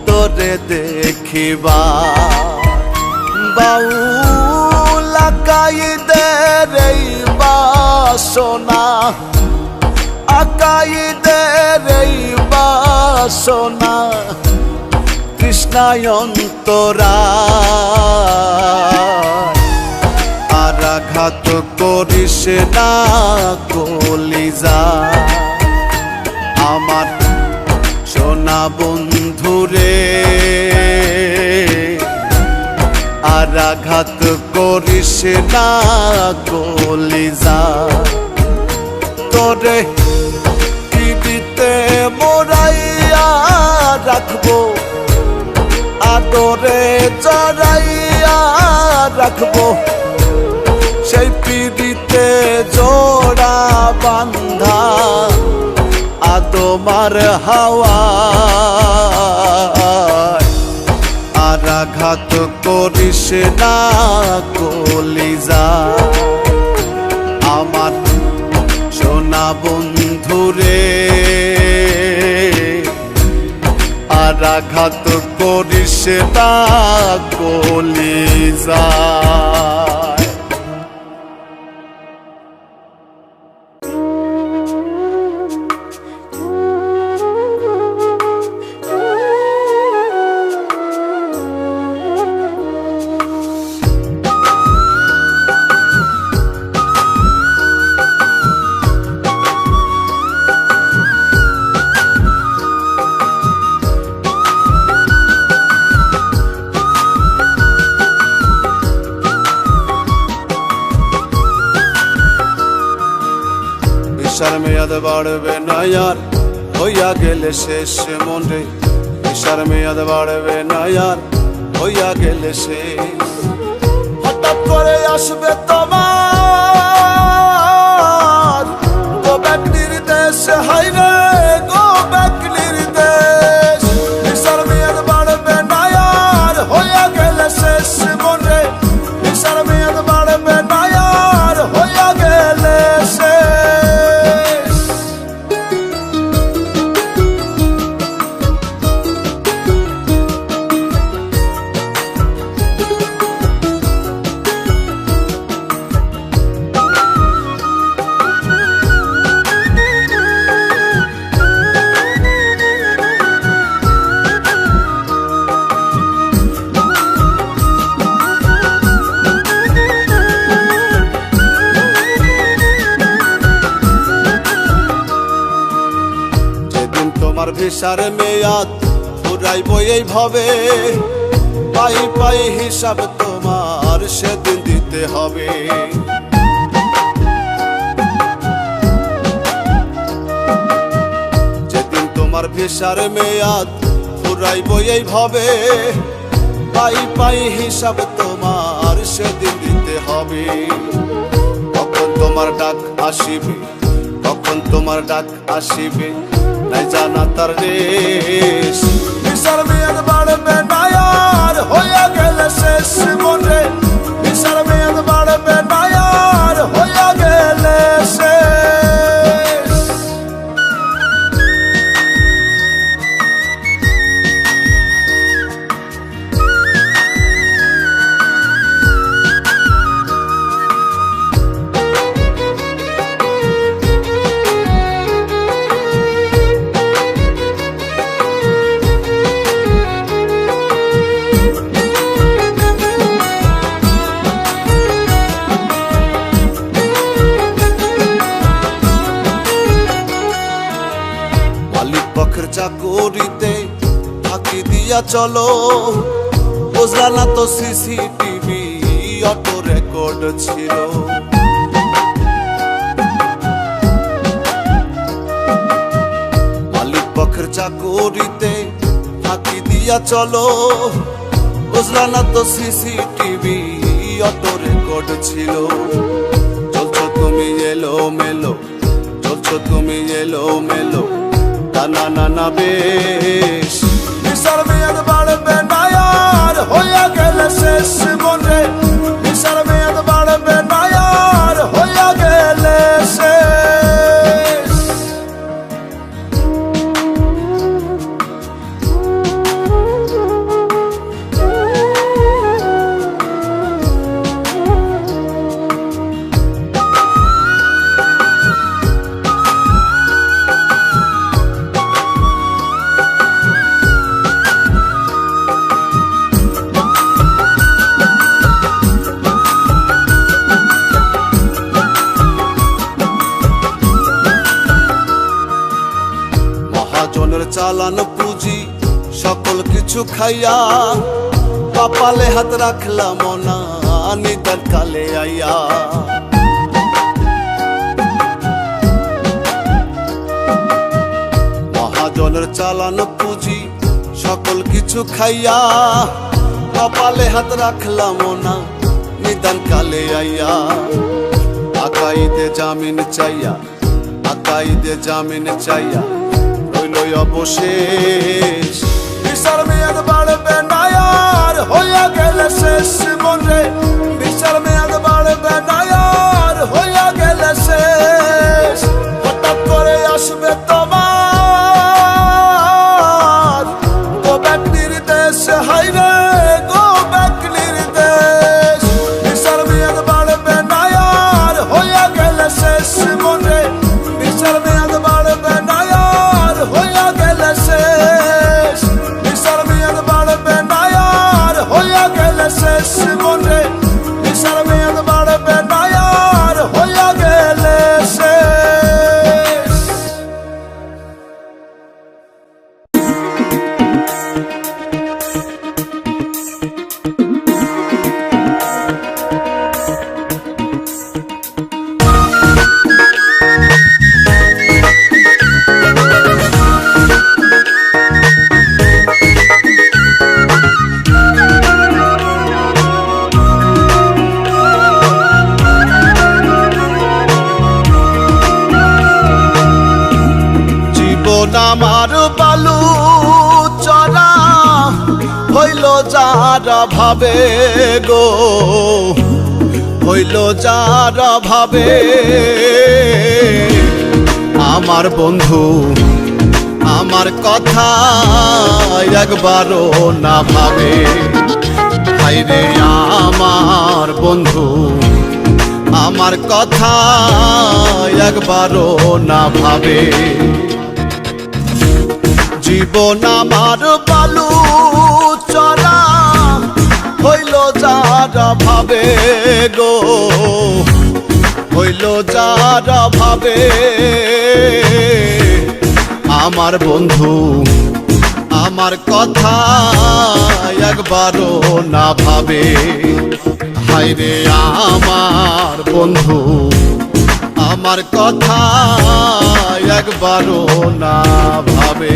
তোরে দেখিবা। বাউলা কাইদের এই বাসনা, আকাইদের এই বাসনা কৃষ্ণায় অন্তরা আর আঘাত করিস না কলিজা। আমার সোনা বন্ধুরে আর আঘাত করিস না কলিজা। তোরে পিড়িতে মোরাইয়া রাখবো, আদরে জড়াইয়া রাখবো, সেই পিড়িতে জোড়া বান্ধা আদমার হাওয়া আর আঘাত করিস না কলিজা। আমার সোনা বন্ধুরে আর আঘাত করিস না কলিজা। ঈশার মেয়াদ বাড়বে না আর হইয়া গেলে শেষ মনে, ঈশার মেয়াদ বাড়বে না আর হইয়া গেলে শেষ। হঠাৎ করে আসবে তোমার গো ব্যাক নির্দেশ, হাই রে গো ব্যাক নির্দেশ। ঈশার মেয়াদ বাড়বে না আর হইয়া গেলে শেষ মনে, ঈশার মেয়াদ বাড়বে না আর হইয়া গেলে শেষ। তোমার ভিসার মেয়াদ ফুরাইব এইভাবে, পাই পাই হিসাব তোমার সেদিন দিতে হবে। যেদিন তোমার ভিসার মেয়াদ ফুরাইব এইভাবে, পাই পাই হিসাব তোমার সেদিন দিতে হবে। কখন তোমার ডাক আসিবে, কখন তোমার ডাক আসিবে নাই জানা তার রেশ। ঈশার মেয়াদ বাড়বে না আর হইয়া গেলে শেষ মনে, ঈশার মেয়াদ বাড়বে না আর হইয়া গেলে শেষ। দিয়া চলো, বুঝলা না তো সিসিটিভি অটো রেকর্ড ছিল। মালিক পক্ষের চাকুরিতে ফাঁকি দিয়া চলো, বুঝলা না তো সিসিটিভি অটো রেকর্ড ছিল। চলছো তুমি এলো মেলো, চলছো তুমি এলো মেলো, না না না বেশ। বিচার মেয়াদ বাড়বে না আর হইয়া গেলে শেষ মনে, বিচার মেয়াদ বাড়বে না আর হইয়া গেলে শেষ। মহাজনের চালানো পুঁজি সকল কিছু খাইয়া, কপালে হাত রাখলাম না নিদান কালে আইয়া। মহাজনের চালানো পুঁজি সকল কিছু খাইয়া, কপালে হাত রাখলাম না নিদান কালে আইয়া। আকাইদে জামিন চাইয়া, আকাইদে জামিন চাইয়া রইল অবশেষ। বিচার মেয়াদ বাড়বে না আর হইয়া গেলে শেষ মনে, বিচার মেয়াদ বাড়বে না আর হইয়া গেলে শেষ। হঠাৎ করে আসবে তোমার গো ব্যাক নির্দেশ, হাইরে গো ব্যাক নির্দেশ। বিচার মেয়াদ বাড়বে না আর হইয়া গেলে শেষ মনে, বিচার মেয়াদ বাড়বে না আর হইয়া গেলে শেষ। বিচার মেয়াদ বাড়বে না আর হইয়া গেলে শেষ মনে, বিচার মেয়াদ বাড়বে না আর হইয়া গেলে শেষ। জীবন আমার বালু চরা হইল যারা ভাবে গো, হইল যারা ভাবে। আমার বন্ধু আমার কথা একবারও না ভাবে, হায়রে আমার বন্ধু আমার কথা একবারও না ভাবে। জীবন আমার বালু চরা হইল যারা ভাবে গো, হইল যারা ভাবে। আমার বন্ধু আমার কথা একবারও না ভাবে, হায়রে আমার বন্ধু আমার কথা একবারও না ভাবে।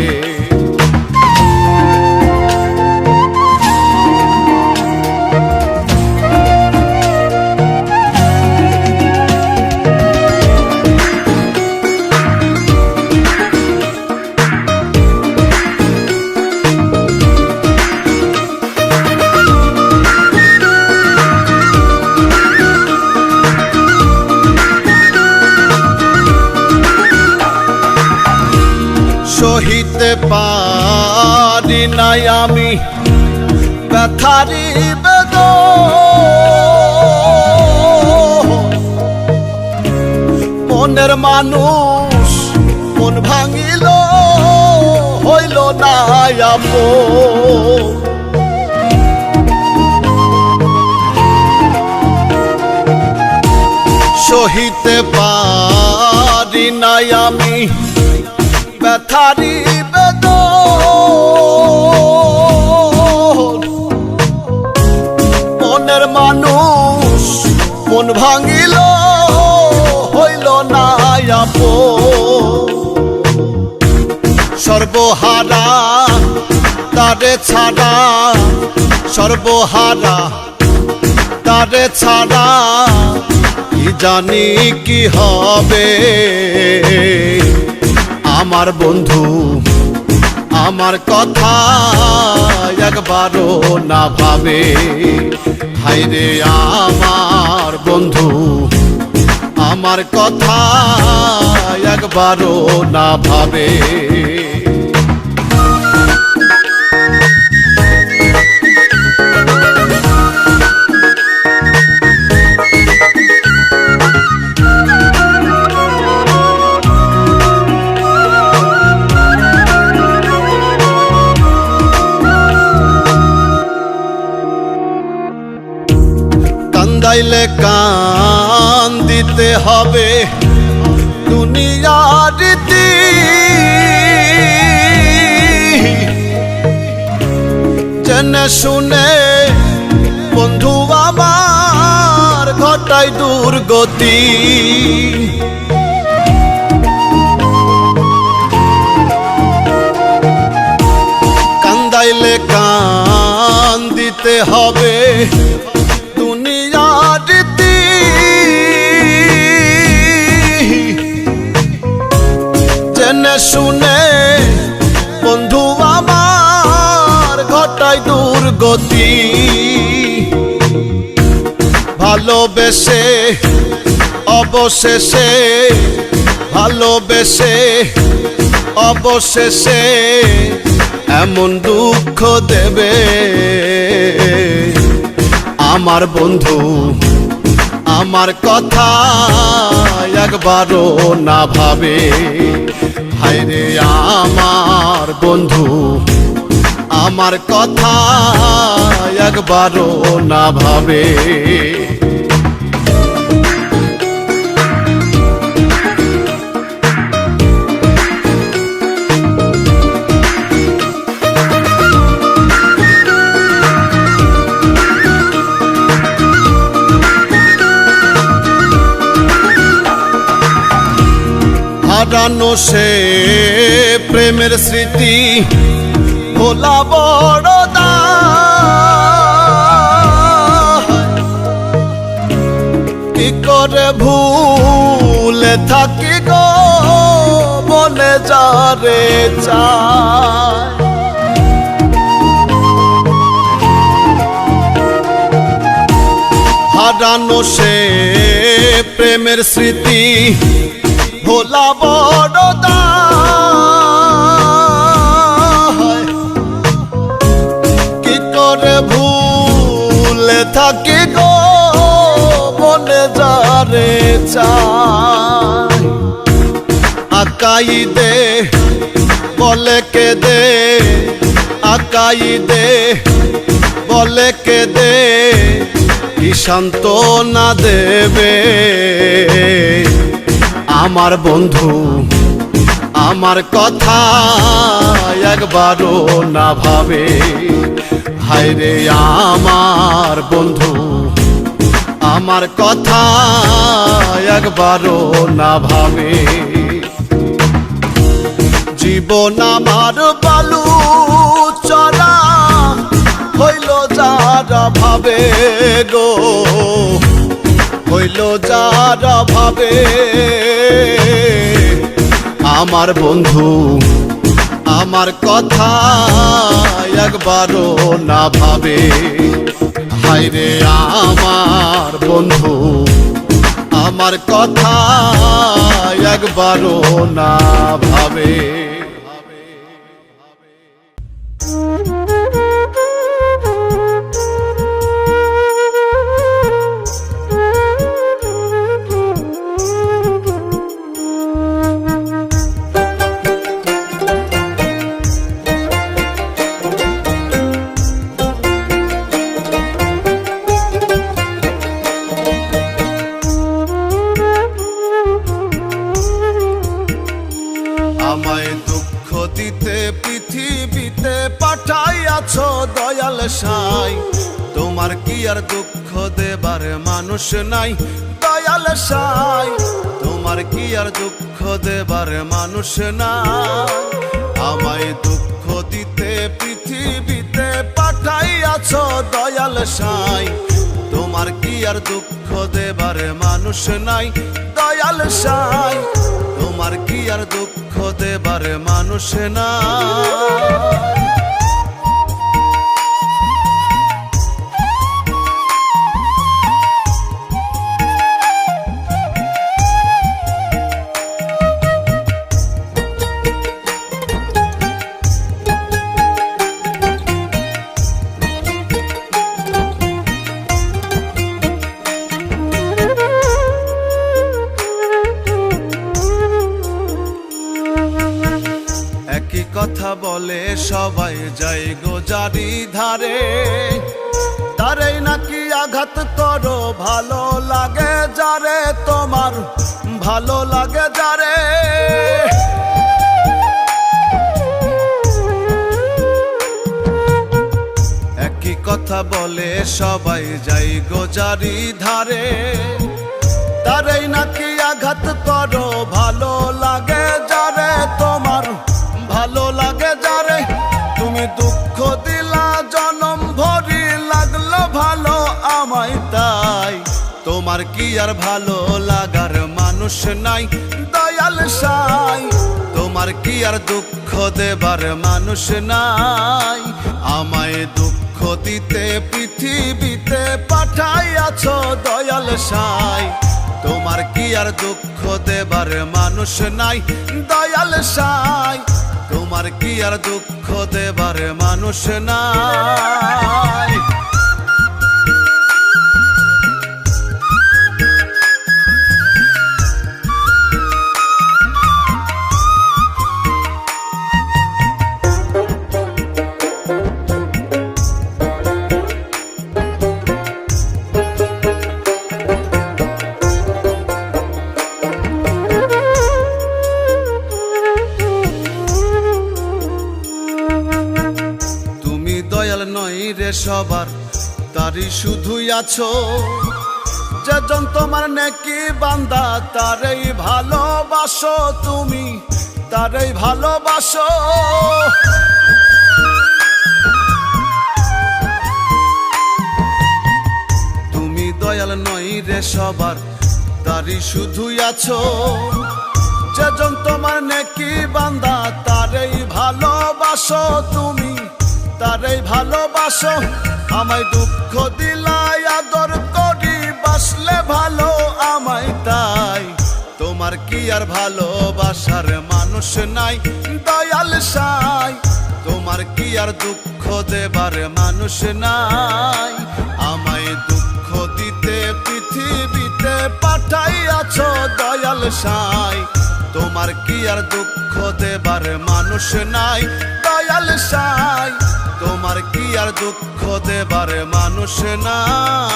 সহিতে পারি নাই আমি ব্যথারি বেদন, মনের মানুষ মন ভাঙিল হইল না আপন। সহিতে পারি নাই আমি ব্যথারি বেদন, ভাঙিল হইল না আপন, সর্বহারা তারে ছাড়া, সর্বহারা তারে ছাড়া কি জানি কি হবে। আমার বন্ধু আমার কথা একবারও না ভাবে, হায়রে আমার বন্ধু আমার কথা একবারও না ভাবে। কান্দাইলে কান দিতে হবে দুনিয়ার রীতি, জেনে শুনে বন্ধু আমার ঘটায় দুর্গতি। কান্দাইলে কান দিতে হবে দুনিয়ার রীতি, জেনে শুনে বন্ধু আমার ঘটায় দুর্গতি। ভালোবেসে অবশেষে, ভালোবেসে অবশেষে এমন দুঃখ দেবে আমার বন্ধু আমার কথা একবারও না ভাবে। হায়রে আমার বন্ধু আমার কথা একবারও না ভাবে। হারানো সে প্রেমের স্মৃতি ভোলা বড় দায়, কি করে ভুলে থাকি গো মনে যারে চায়। হারানো সে প্রেমের স্মৃতি ভোলা বড় দায়, কি করে ভুলে থাকি গো মনে যারে চায়। আকাই দে বলে কে দে, আকাই দে বলে কে দে, কি সান্ত্বনা দেবে আমার বন্ধু আমার কথা একবারও না ভাবে। হায়রে আমার বন্ধু আমার কথা একবারও না ভাবে। জীবন আমার বালু চলা হইল যারা ভাবে গো, হইল যারা ভাবে আমার বন্ধু আমার কথা একবারও না ভাবে। হায়রে আমার বন্ধু আমার কথা একবারও না ভাবে। আমায় দুঃখ দিতে পৃথিবীতে পাঠাইয়াছ দয়াল সাই, তোমার কি আর দুঃখ দেবার মানুষ নাই দয়াল সাই, তোমার কি আর দুঃখ দেবার মানুষ নাই। আমায় দুঃখ দিতে পৃথিবীতে পাঠাইয়াছ দয়াল সাই, তোমার কি আর দুঃখ দেবার মানুষ নাই দয়াল সাই, তোমার কি আর দুঃখ দেবার মানুষ নাই। একই কথা বলে সবাই যাই গো যারি ধারে, তারেই নাকি আঘাত করো ভালো লাগে যারে, তোমার ভালো লাগে যারে। একই কথা বলে সবাই যাই গো যারি ধারে, তারেই নাকি আঘাত করো ভালো লাগে যারে, তোমার ভালো লাগে যারে। তুমি দুঃখ দিলা জনম ভরি লাগলো ভালো আমায় তাই, তোমার কি আর ভালো লাগার মানুষ নাই দয়াল সাই, তোমার কি আর দুঃখ দেবার মানুষ নাই। আমায় দুঃখ দিতে পৃথিবীতে পাঠাইয়াছ দয়াল সাই, তোমার কি আর দুঃখ দেবার মানুষ নাই দয়াল সাই, তোমার কি আর দুঃখ দেবার মানুষ নাই। দয়াল নই রে সবার তারই শুধুই আছো, যেজন তোমার নেকি বান্দা তারই ভালোবাসো, তুমি তারই ভালোবাসো। তুমি দয়াল নই রে সবার তারই শুধুই আছো, যেজন তোমার নেকি বান্দা তারই ভালোবাসো, তুমি তারই ভালোবাসো। আমায় দুঃখ দিলাই আদর করি বাসলে ভালো আমায় তাই, তোমার কি আর ভালোবাসার মানুষ নাই দয়াল সাই, তোমার কি আর দুঃখ দেবার মানুষ নাই। আমায় দুঃখ দিতে পৃথিবীতে পাঠাইয়াছ দয়াল সাই, তোমার কি আর দুঃখ দেবার মানুষ নাই দয়াল সাই, তোমার কি আর দুঃখ দেবার মানুষ নাই।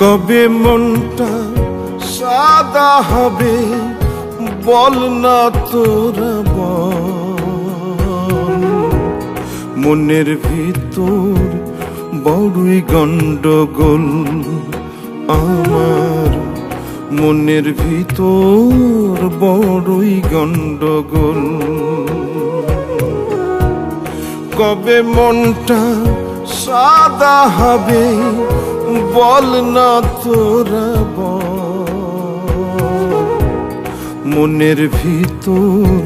কবে মনটা সাদা হবে বল না তোরা বল, মনের ভিতর বড়ই গন্ডগোল আমার, মনের ভিতর বড়ই গন্ডগোল। কবে মনটা সাদা হবে বল না তোরা বল, মনের ভিতর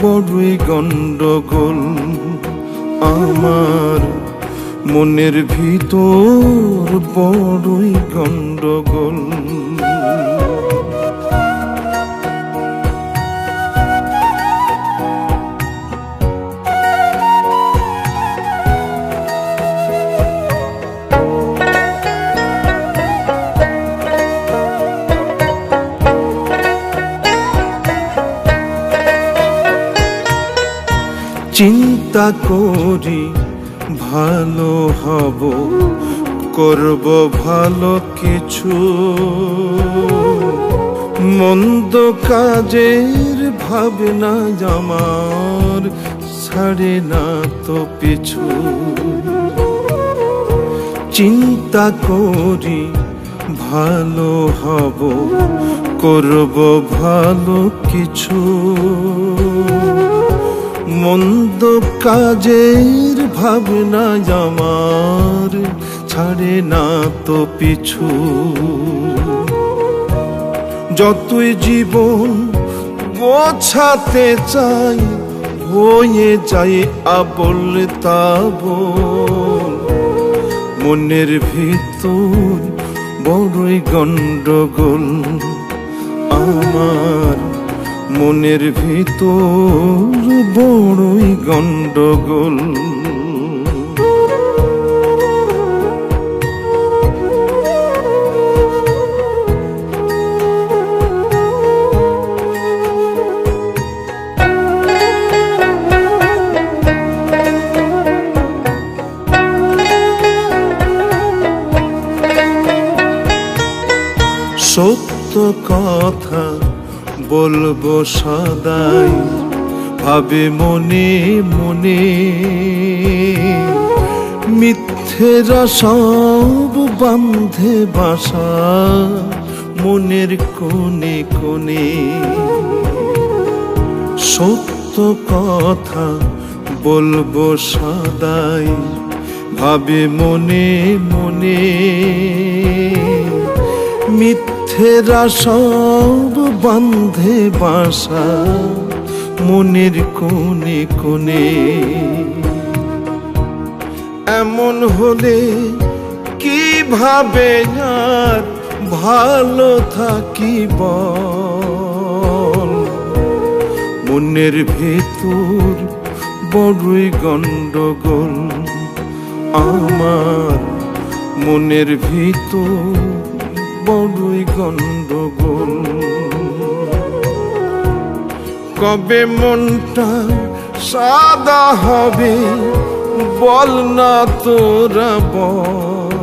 বড়ই গন্ডগোল আমার, মনের ভিতর বড়ই গন্ডগোল। চিন্তা করি ভালো হব, করব ভালো কিছু, মন্দ কাজের ভাবনা আমার ছাড়ে না তো পিছু। চিন্তা করি ভালো হব, করব ভালো কিছু, মন্দ কাজের ভাবনা আমার ছাড়ে না তো পিছু। যতই জীবন গোছাতে চাই, হয়ে যাই আবল তাবল। মনের ভিতর বড়ই গন্ডগোল, আমার মনের ভিতর বড়ই গন্ডগোল। সত্য কথা বলবো সদাই, ভাবে মনে মনে, মিথ্যেরা সব বান্ধে বাসা মনের কোণে কোণে। সত্য কথা বলবো সদাই, ভাবে মনে মনে, মিথ্যেরা সব বান্ধে বাসা মনের কোণে কোণে। এমন হলে কিভাবে আর ভালো থাকিব? মনের ভেতর বড়ই গন্ডগোল, আমার মনের ভিতর বড়ই গন্ডগোল। কবে মনটা সাদা হবে বল না তোরা বল।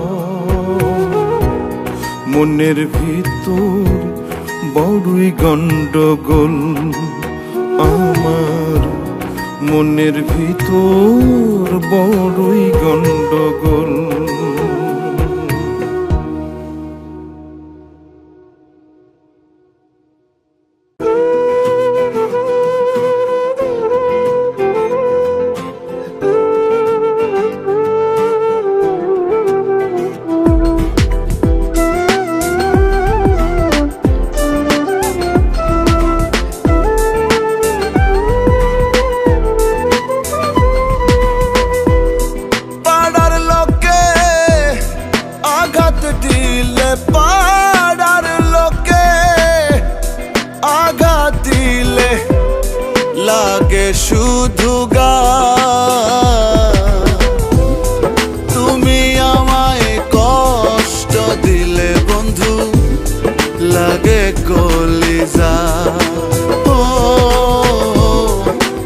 মনের ভিতর বড়ই গন্ডগোল, আমার মনের ভিতর বড়ই গন্ডগোল। লাগে শুধু তুমি আমায় কষ্ট দিলে বন্ধু, লাগে কলিজা। ও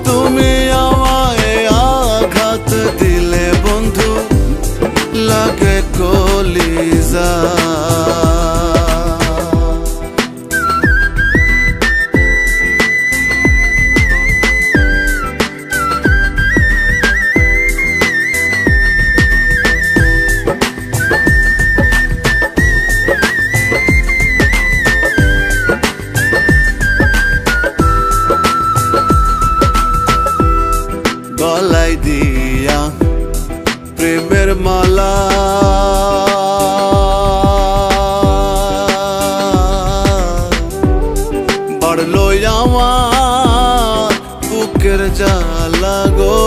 তুমি আমায় আঘাত দিলে বন্ধু, লাগে কলিজা। গলায় দিয়া প্রেমের মালা, বাড়লো আমার বুকের জ্বালা গো।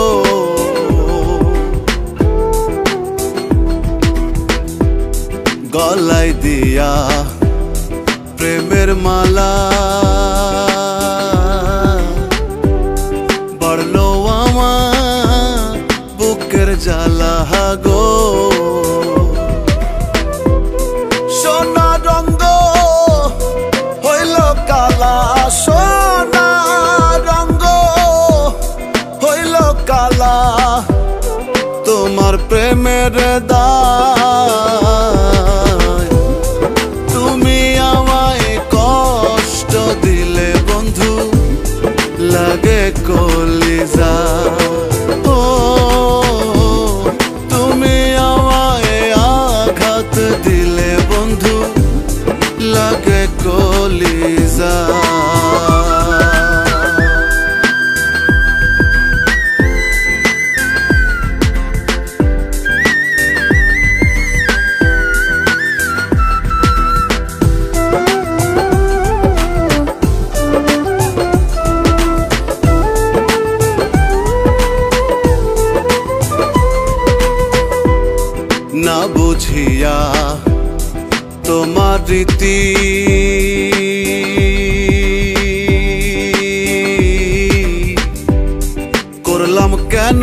গলায় দিয়া প্রেমের মালা, বাড়লো আমার বুকের জ্বালা গো। সোনা রঙ্গ হইল কালা, সোনা রঙ্গ হইল কালা। বেদায়। তুমি আমায় কষ্ট দিলে বন্ধু, লাগে কলিজা। ও তুমি আমায় আঘাত দিলে বন্ধু, লাগে কলিজা। না বুঝিয়া তোমার রীতি, করলাম কেন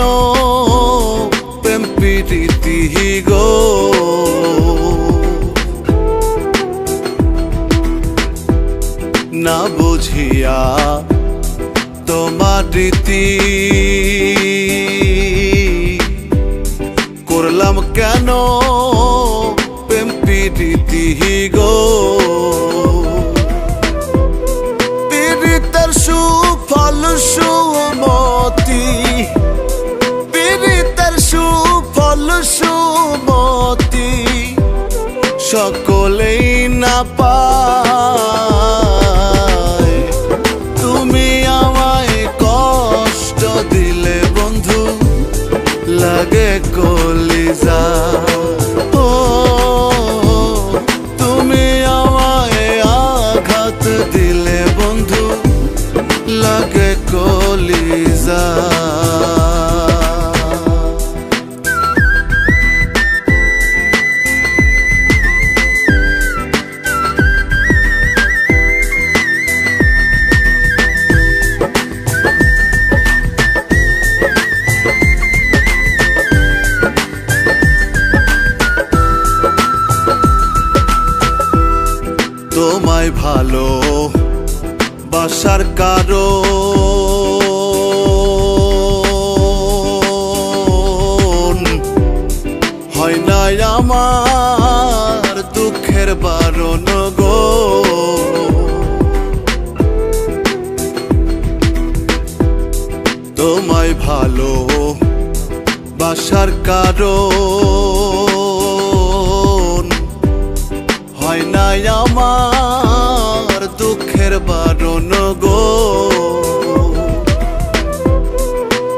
প্রেম প্রীতি গো। না বুঝিয়া তোমার রীতি, করলাম কেন প্রেম প্রীতি গো। পীড়িতের সুফল সুমতি, পীড়িতের সুফল সুমতি, সকলেই না পায়। তুমি আমায় কষ্ট দিলে বন্ধু, লাগে কলিজা। ও তুমি আমায় আঘাত দিলে বন্ধু, লাগে কলিজা। তোমায় ভালো বাসার কারণ হয় না আমার দুঃখের বারণ গো। তোমায় ভালো বাসার কারণ হয় না আমার দুঃখের বারণ গো।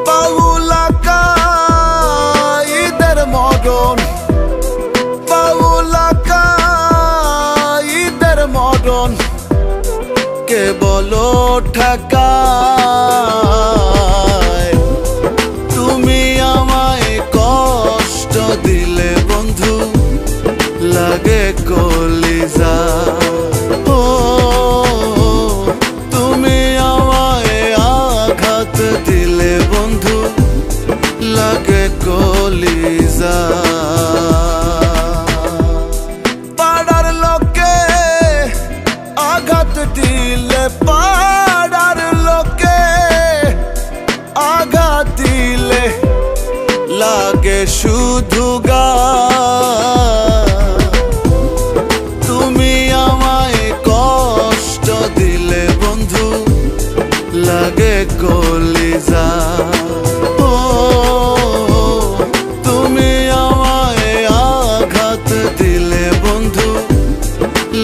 বাউলা কাঈদের মরণ, বাউলা কাঈদের মরণ, কেবল ঠেকায়। তুমি আমায় কষ্ট দিলে বন্ধু, লাগে কলিজা। ও তুমি আমায় আঘাত দিলে বন্ধু, লাগে কলিজা। পাড়ার লোকে আঘাত দিলে, পাড়ার লোকে আঘাত দিলে, লাগে শুধু গা। তুমি আমায় কষ্ট দিলে বন্ধু, লাগে কলিজা। ও তুমি আমায় আঘাত দিলে বন্ধু,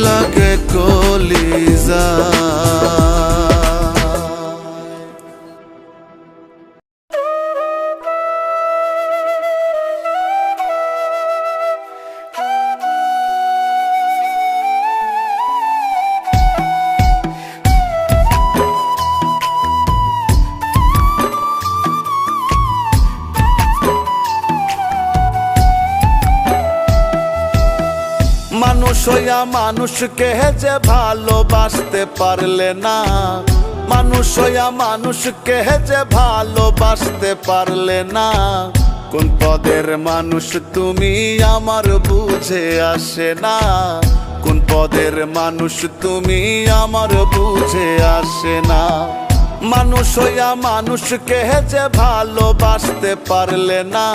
লাগে কলিজা। মানুষ হইয়া মানুষকে যে ভালোবাসতে পারলে না, মানুষ হইয়া মানুষকে যে ভালোবাসতে পারলে না। কোন পদের মানুষ তুমি আমার বুঝে আসে না, কোন পদের মানুষ তুমি আমার বুঝে আসে না। মানুষ হইয়া মানুষকে যে ভালোবাসতে পারলে না,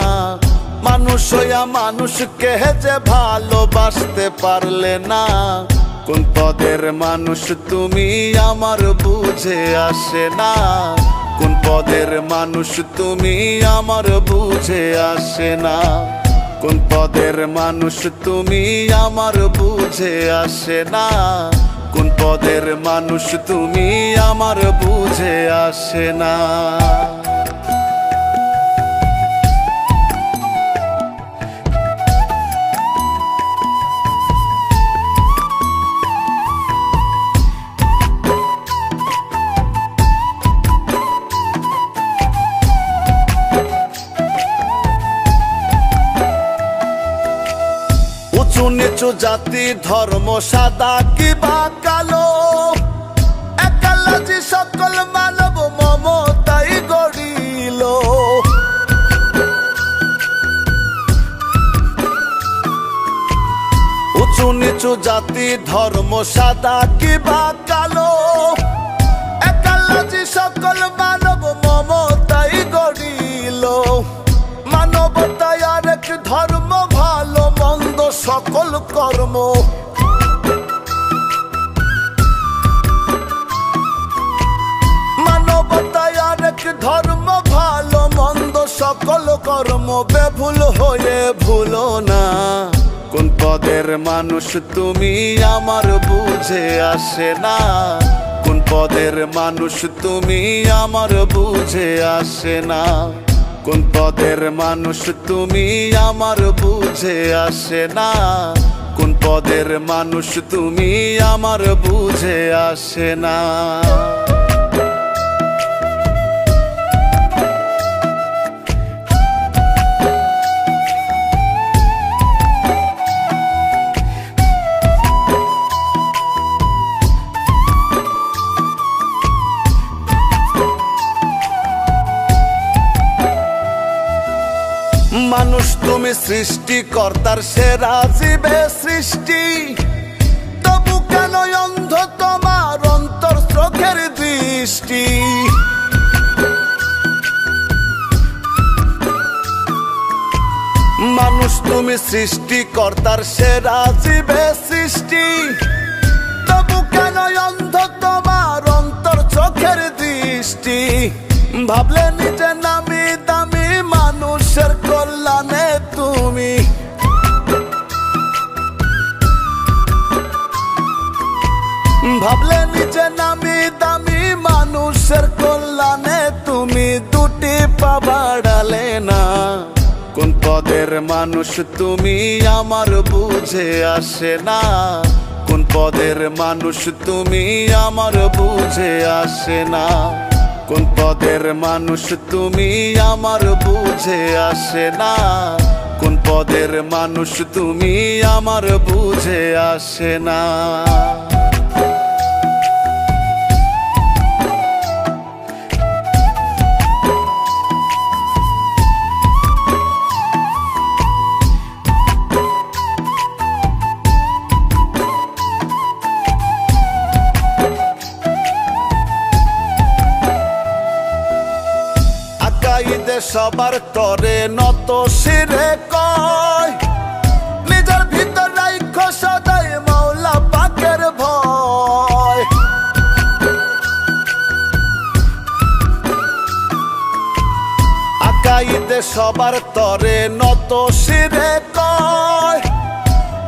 মানুষ হইয়া মানুষকে যে ভালোবাসতে পারলে না, কোন পদের মানুষ তুমি আমার বুঝে আসে না, কোন পদের মানুষ তুমি আমার বুঝে আসে না, কোন পদের মানুষ তুমি আমার বুঝে আসে না, কোন পদের মানুষ তুমি আমার বুঝে আসে না। উঁচু নিচু জাতি ধর্ম সাদা কিবা কালো, একালাজি সকল মানব মমতাই গড়িল। উঁচু নিচু জাতি ধর্ম সাদা কিবা কালো, একালাজি সকল মানব মমতাই গড়িল। মানবতায় আরেক ধর্ম, ভালো মন্দ সকল কর্ম। মানবতায় আরেক ধর্ম, ভালো মন্দ সকল কর্ম। বেভুল হয়ে ভুলো না, কোন পদের মানুষ তুমি আমার বুঝে আসে না, কোন পদের মানুষ তুমি আমার বুঝে আসে না, কোন পদের মানুষ তুমি আমার বুঝে আসে না, কোন পদের মানুষ তুমি আমার বুঝে আসে না। মানুষ তুমি সৃষ্টিকর্তার সেরা জীবে সৃষ্টি, তবু কেন অন্ধ তোমার অন্তর চোখের দৃষ্টি। মানুষ তুমি সৃষ্টিকর্তার সেরা জীবে সৃষ্টি, তবু কেন অন্ধ তোমার অন্তর চোখের দৃষ্টি। ভাবলে নিজে নামি দামি, মানুষের কল্যাণে তুমি। ভাবলে নিজে নামি দামি, মানুষের কল্যাণে তুমি। দুটি পা বাড়ালে না, কোন পদের মানুষ তুমি আমার বুঝে আসে না, কোন পদের মানুষ তুমি আমার বুঝে আসে না, কোন পদের মানুষ তুমি আমার বুঝে আসে না, কোন পদের মানুষ তুমি আমার বুঝে আসে না। সবার তরে নত শিরে কয়, নিজের ভিতর রাইখো সদাই মাওলা পাকের ভয়। আকাইদে সবার তরে নত শিরে কয়,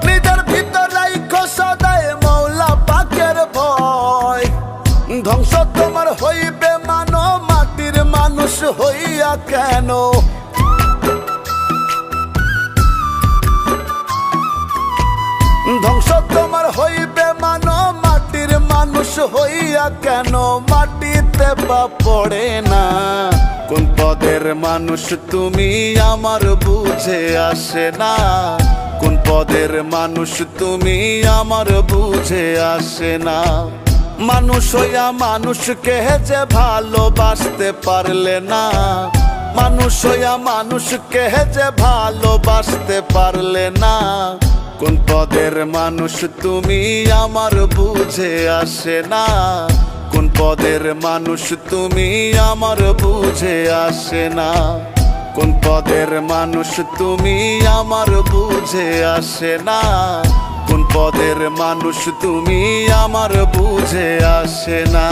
নিজের ভিতর রাইখো সদাই মাওলা পাকের ভয়। ধ্বংস তোমার হইবে মানো, মাটির মানুষ হইয়া কেন। ধ্বংস তোমার হইবে মানো, মাটির মানুষ হইয়া কেন। মাটিতে বা পড়ে না, কোন পদের মানুষ তুমি আমার বুঝে আসে না, কোন পদের মানুষ তুমি আমার বুঝে আসে না। মানুষ হইয়া মানুষকে যে ভালোবাসতে পারলে না, মানুষ হইয়া মানুষকে যে ভালোবাসতে পারলে না, কোন পদের মানুষ তুমি আমার বুঝে আসে না, কোন পদের মানুষ তুমি আমার বুঝে আসে না, কোন পদের মানুষ তুমি আমার বুঝে আসে না, কোন পদের মানুষ তুমি আমার বুঝে আসে না।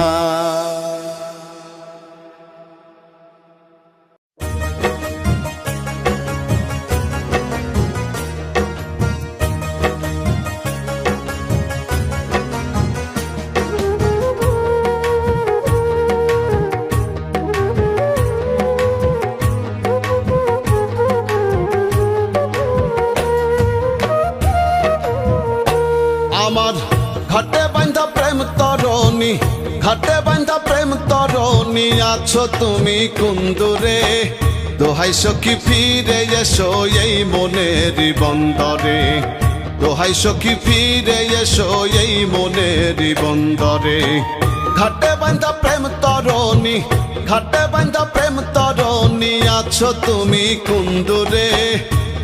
আমার ঘাটে বাঁধা প্রেম তরণী, ঘাটে বাঁধা প্রেম তরণী, আছো তুমি কুন্দুরে। দোহাই সখী ফিরে এসো এই মনের বন্দরে, দোহাই সখী ফিরে এসো এই মনের বন্দরে। ঘাটে বাঁধা প্রেম তরণী, ঘাটে বাঁধা প্রেম তরণী, আছো তুমি কুন্দুরে।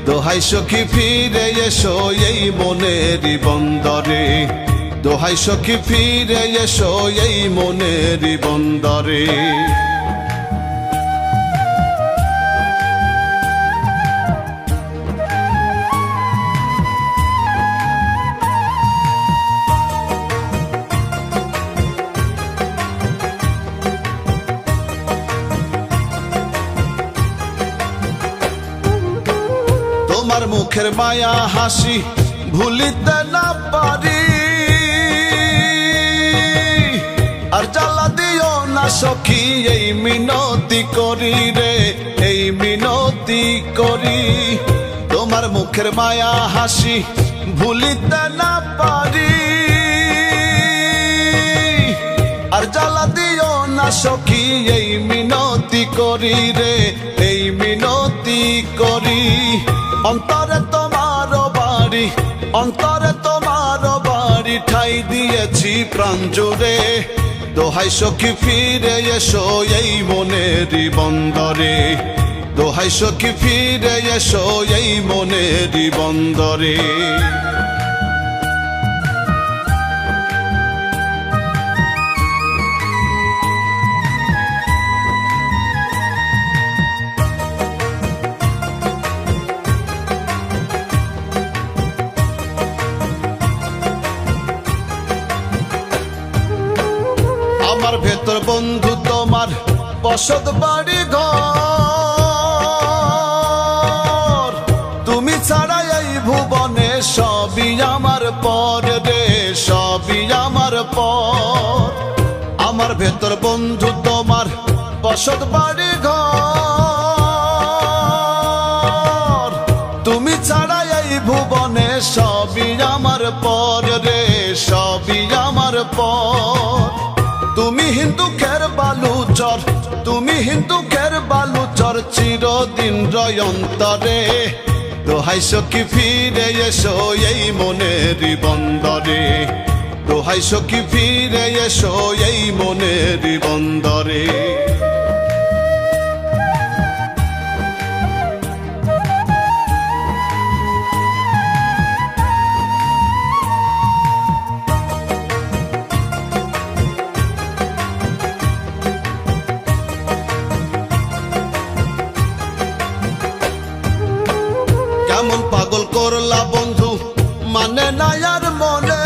দোহাই সখী ফিরে এসো এই মনের বন্দরে, দোহাই সখী ফিরে এসো এই মনের বন্দরে। তোমার মুখের মায়া হাসি ভুলিতে না পারি, আর জ্বালা দিও না সখী এই মিনতি করি রে, এই মিনতি করি। তোমার মুখের মায়া হাসি ভুলিতে না পারি, আর জ্বালা দিও না সখী এই মিনতি করি রে, এই মিনতি করি। অন্তরে তোমার বাড়ি, অন্তরে তোমার বাড়ি, ঠাই দিয়েছি প্রাণ জুড়ে। দোহাই সখী ফিরে এসো এই মনের বন্দরে, দোহাই সখী ফিরে এসো এই মনের বন্দরে। আমার ভেতর বন্ধু তোমার বসত বাড়ি ঘর, তুমি ছাড়া এই ভুবনে সবই আমার পর রে, সবই আমার পর। আমার ভেতর বন্ধু তোমার বসত বাড়ি ঘর, তুমি ছাড়া এই ভুবনে সবই আমার পর রে, সবই আমার পর। তুমি হিন্দুকের বালুচর, তুমি হিন্দুকের বালুচর, চিরদিন রয় অন্তরে। দোহাই সখী ফিরে এসো এই মনের বন্দরে, দোহাই সখী ফিরে এসো এই মনের বন্দরে। কেমন পাগল করলা বন্ধু মানে না আর মনে,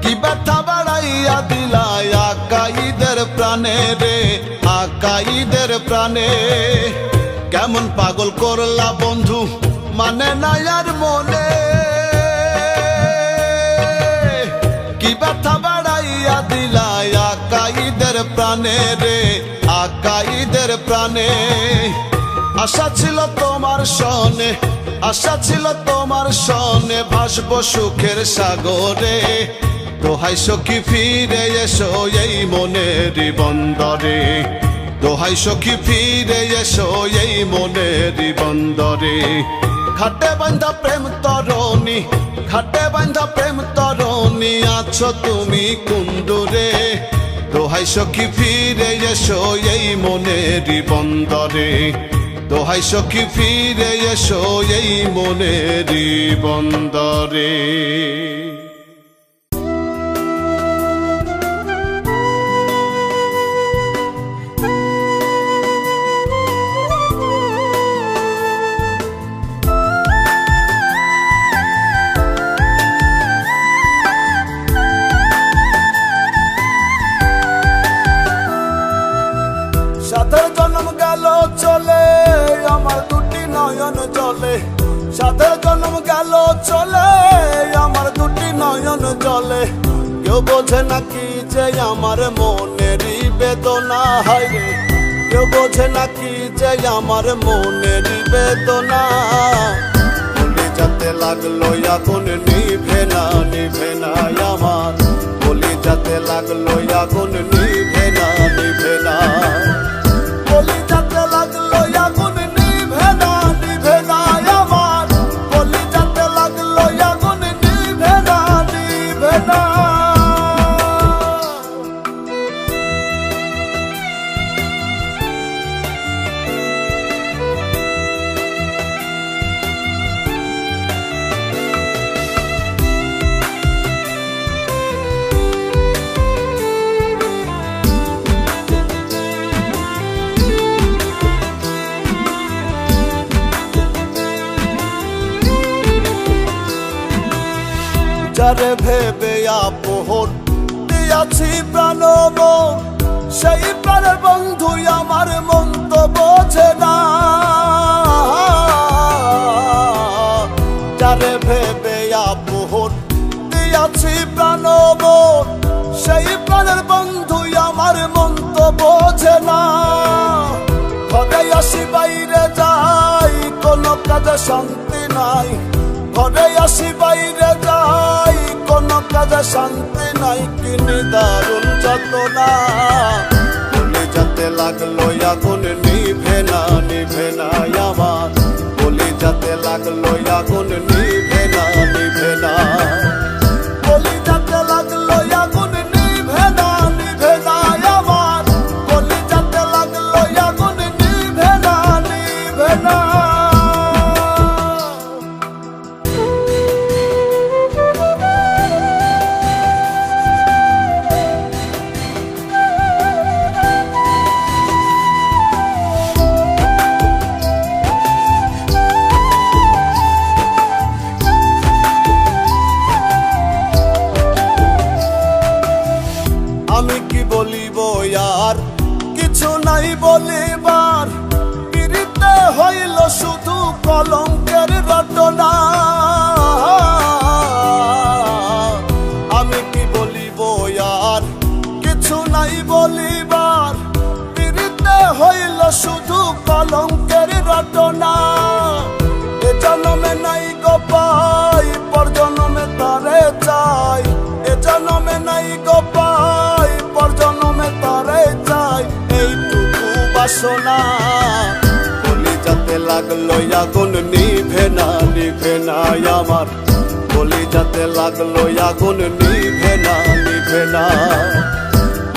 কি ব্যথা বাড়াইয়া দিলা আকাইদের প্রাণে রে, আকাইদের প্রাণে। কেমন পাগল করলা বন্ধু মানে না আর মনে, কি ব্যথা বাড়াইয়া দিলা আকাইদের প্রাণে রে, আকাইদের প্রাণে। আশা ছিল তোমার সনে, আশা ছিল তোমার সনে, ভাসবো সুখের সাগরে। দোহাই সখী ফিরে এসো এই মনের বন্দরে, দোহাই সখী ফিরে এসো এই মনের বন্দরে। ঘাটে বাঁধা প্রেম তরণী, ঘাটে বাঁধা প্রেম তরণী, আছো তুমি কুন্দুরে। দোহাই সখী ফিরে এসো এই মনের বন্দরে, দোহাই সখী ফিরে এসো এই মনের বন্দরে। জন্ম গেল চলে আমার দুটি নয়ন জলে কেউ বোঝে নাকি যে আমার মনেরই বেদনা হয় রে কেউ বোঝে নাকি যে আমার মনেরই বেদনা বলি যাতে লাগলো আগুন নিভে না আমার বলি যাতে লাগলো আগুন নিভে না বলি যাতে লাগলো আগুন নিভে না আমার বলি যাতে লাগলো আগুন নিভে না যারে ভেবে আপন দিয়াছি প্রাণ সেই প্রাণের বন্ধু আমার মন তো বোঝে না যারে ভেবে আপন দিয়াছি প্রাণ সেই প্রাণের বন্ধু আমার মন তো বোঝে না ঘরে আসি বাইরে যাই কোনো কাজে শান্তি নাই ঘরে আসি বাইরে যাই কোনো কাজে শান্তি নাই কিনি দারুণ যাতনা বলি যাতে লাগলো আগুন নিভে না আমার বলি যাতে লাগলো আগুন নিভে না বলি যাতে লাগলো আগুন নিভে না আমার বলি যাতে লাগলো আগুন নিভে না আমি কি বলিব আর কিছু নাই বলিবার পিরিতে হইল শুধু কলঙ্কের রটনা আমি কি বলিব আর কিছু নাই বলিবার পিরিতে হইল শুধু কলঙ্কের রটনা এ জন্মে নাই গো পাই পর জন্মে তারে চাই এ জন্মে নাই গো পাই পর জন্মে তারে চাই এইটুকু বাসনা বলি যাতে লাগলো আগুন নিভে না আমার বলি যাতে লাগলো আগুন নিভে না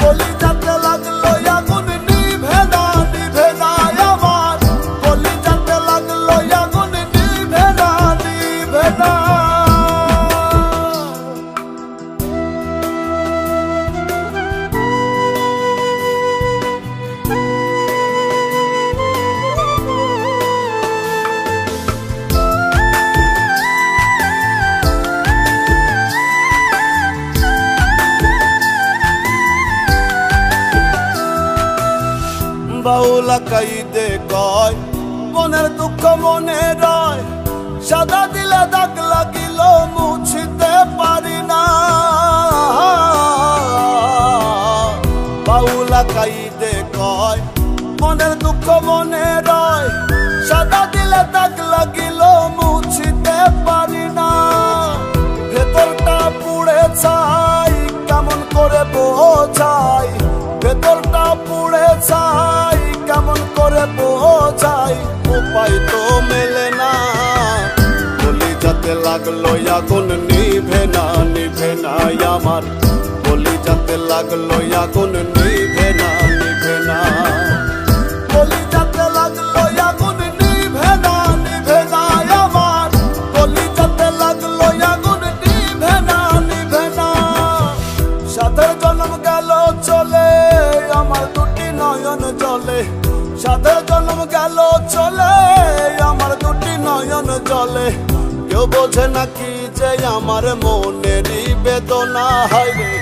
বলি যাতে লাগলো আগুন নিভে না আমার বলি যাতে লাগলো আগুন নিভে না বাউলা কাইদে কয় মনের দুঃখ মনে রয় সাদা দিলে দাগ লাগিল মুছিতে পারি না বাউলা কাইদে কয় মনের দুঃখ মনে রয় সাদা দিলে দাগ লাগিল মুছিতে পারি না ভেতরটা পুড়ে ছাই কেমন করে বোঝাই ভেতরটা পুড়ে ছাই কেমন করে বোঝাই উপায় তো মেলে না বলি যাতে লাগলো আগুন নিভে না আমার বলি যাতে লাগলো আগুন নিভে না বলি যাতে লাগলো আগুন নিভে না আমার বলি যাতে লাগলো আগুন নিভে না সাধের জন্ম গেল চলে আমার দুটি নয়ন জলে সাধের জন্ম গেল চলে আমার দুটি নয়ন জলে কেউ বোঝে নাকি যে আমার মনেরই বেদনা হয় রে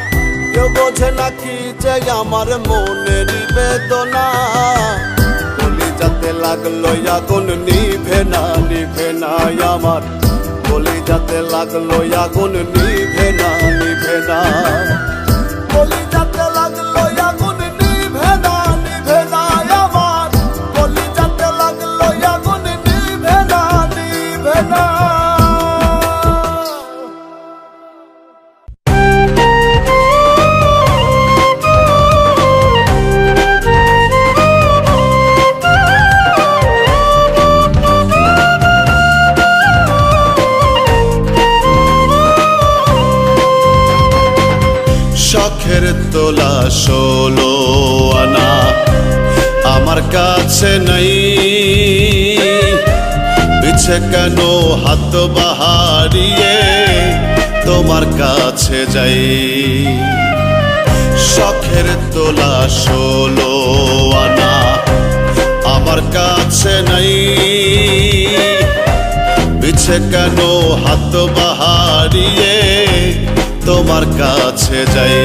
কেউ বোঝে নাকি যে আমার মনেরই বেদনা বলি যাতে লাগলো আগুন নিভে না আমার কলিজাতে লাগলো আগুন নিভে না নিভে না, কলিজাতে লাগলো আগুন নিভে না নিভে না, আমার কলিজাতে লাগলো আগুন নিভে না নিভে না। শখের তোলা 16 আনা আমার কাছে নাই, পিছে কেন হাত বাহারিয়ে তোমার কাছে যাই। শখের তোলা 16 আনা আমার কাছে নাই, পিছে কেন হাত বাহারিয়ে তোমার কাছে যাই।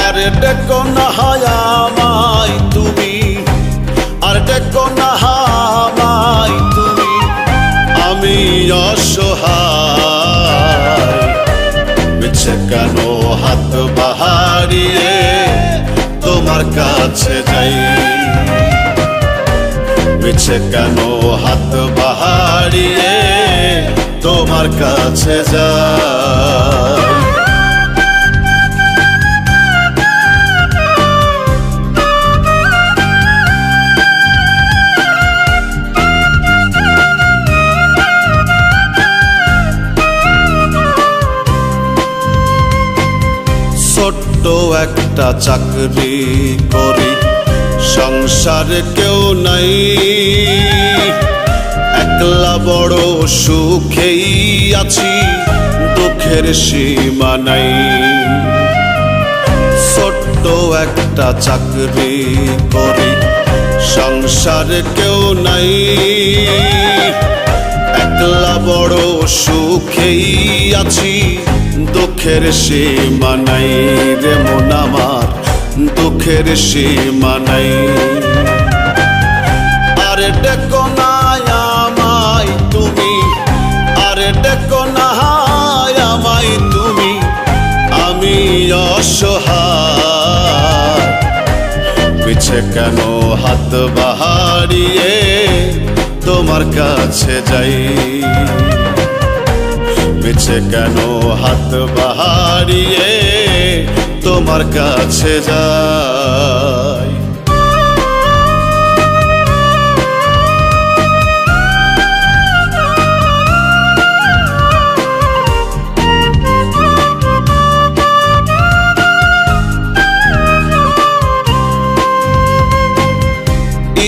আরে ডেকো না আমায় তুমি, আর ডেকো না আমায় তুমি, আমি অসহায়, মিছে কেন হাত বাহারিয়ে তোমার কাছে যাই, মিছে কেন হাত বাহারিয়ে তোমার কাছে যাই। ছোট্ট একটা চাকরি করি, সংসারে কেউ নাই, একলা বড় সুখেই আছি, দুঃখের সীমা নাই। ছোট্ট একটা চাকরি করি, সংসারে কেউ নাই, একলা বড় সুখেই আছি, দুঃখের সীমা নাই রে মন আমার, দুঃখের সীমা নাই। আরে ডেকো না আমায় তুমি, আরে ডেকো না আমায় তুমি, আমি অসহায়, পিছে কেন হাত বাহারিয়ে তোমার কাছে যাই, পিছে কেন হাত বাহারিয়ে তোমার কাছে যাই।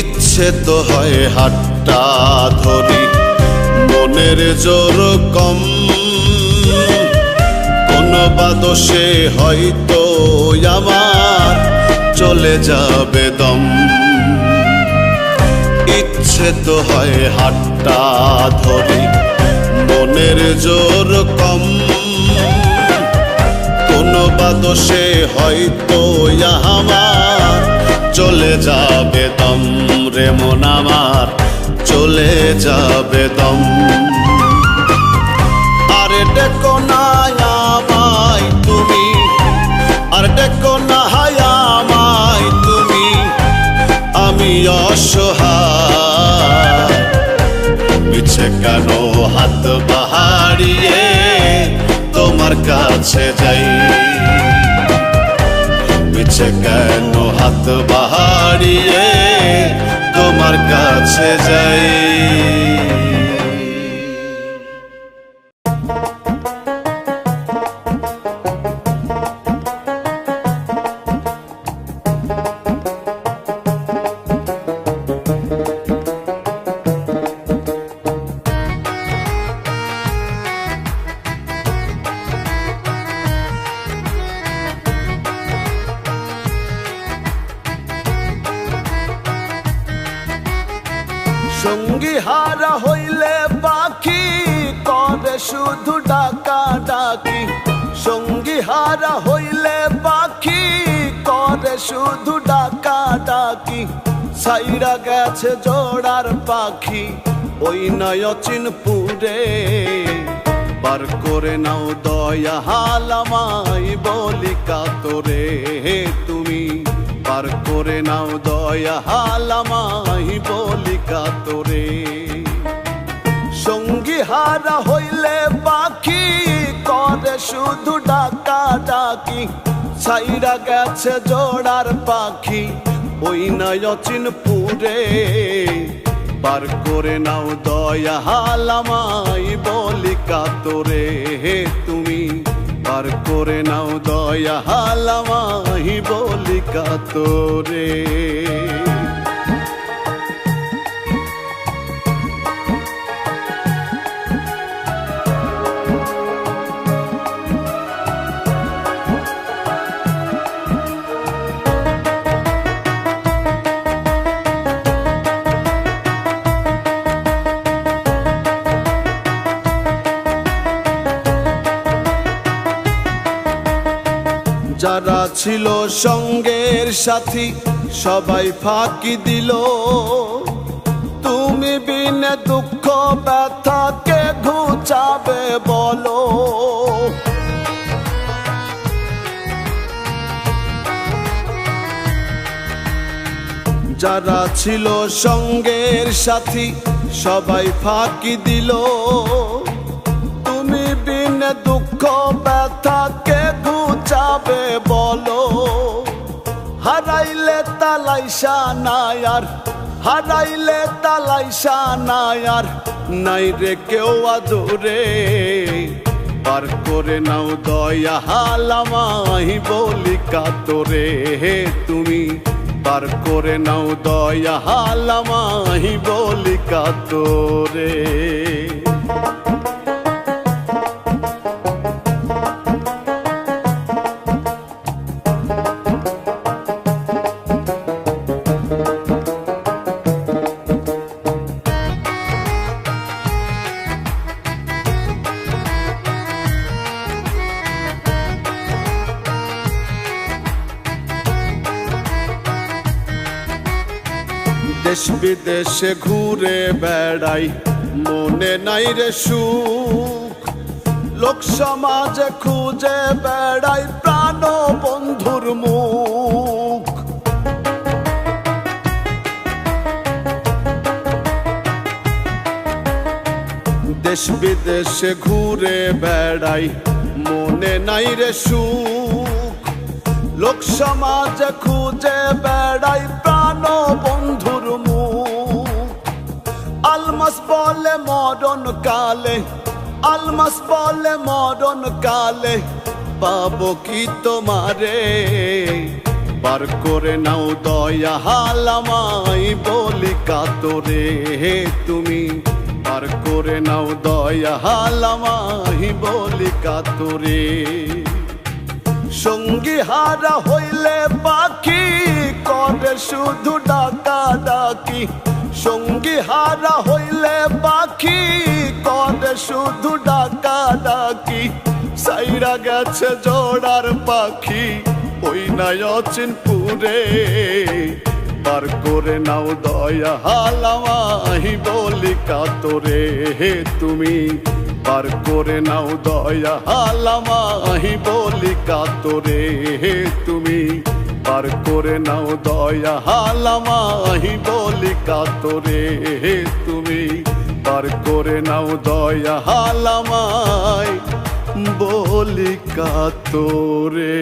ইচ্ছে তো হয় হাতটা ধরি, মনের জোর কম, কোন বাদশে হয়তো আমার চলে যাবে দম। ইচ্ছে তো হয় হাতটা ধরি, মনের জোর কম, কোন বাদশে হয়তো আমার চলে যাবে দম রে মন আমার, চলে যাবে দম। আরে ডেকো না আমায় তুমি, আর ডেকো না আমায় তুমি, আমি অসহায়, পিছে কেন হাত বাহারিয়ে তোমার কাছে যাই, পিছে কেন হাত বাহারিয়ে তোমার কাছে যাই। সঙ্গী হারা হইলে পাখি করে শুধু ডাকা ডাকি, সঙ্গী হারা হইলে পাখি করে শুধু ডাকা ডাকি, ছাইরা গেছে জোড়ার পাখি ওই নয়চিনপুরে পার করে নাও দয়া হালামাই বলি কাতরে তুমি পার করে নাও দয়া হালামাই বলি কাতরে সঙ্গী হারা হইলে পাখি করে শুধু ডাকা ডাকি ছাইরা গেছে জোড়ার পাখি ওই নয়চিনপুরে পার করে নাও দয়া হালামাই বলি কাতরে তুমি পার করে নাও দয়া হালামাই বলি কাতরে যারা ছিল সঙ্গের সাথী সবাই ফাঁকি দিল তুমি বিনে দুঃখ ব্যথাকে ঘুচাবে বলো যারা ছিল সঙ্গের সাথী সবাই ফাঁকি দিল তুমি বিনে দুঃখ ব্যথাকে ঘুচাবে বলো হারাইলে তালাইশা নায়ার হারাইলে তালাইশা নায়ার নাই রে কেউ আদরে পার করে নাও দয়া হালামাই বলি কাতরে তুমি পার করে নাও দয়া হালামাই বলি কাতরে দেশ বিদেশে ঘুরে বেড়াই মনে নাই রে সুখ লোক সমাজে খুঁজে বেড়াই প্রাণ বন্ধুর মুখ দেশ বিদেশে ঘুরে বেড়াই মনে নাই রে সুখ লোক সমাজে খুঁজে বেড়াই প্রাণ বন্ধুর মুখ আলমাস বলে মরণ কালে আলমাস বলে মরণ কালে পাবো কি তোমারে পার করে নাও দয়া হালামাই বলি কাতরে তুমি পার করে নাও দয়া হালামাই বলি কাতরে সঙ্গী হারা হইলে পাখি করে শুধু ডাকা ডাকি সঙ্গী হারা হইলে পাখি করে শুধু ডাকা ডাকি সাইরা গেছে জোড়ার পাখি ওই নয়চিনপুরে পার করে নাও দয়া হালামাই বলি কাতরে তুমি পার করে নাও দয়া হালামাই বলি কাতরে তুমি পার করে নাও দয়া হালামাই বলি কাতরে তুমি পার করে নাও দয়া হালামাই বলি কাতরে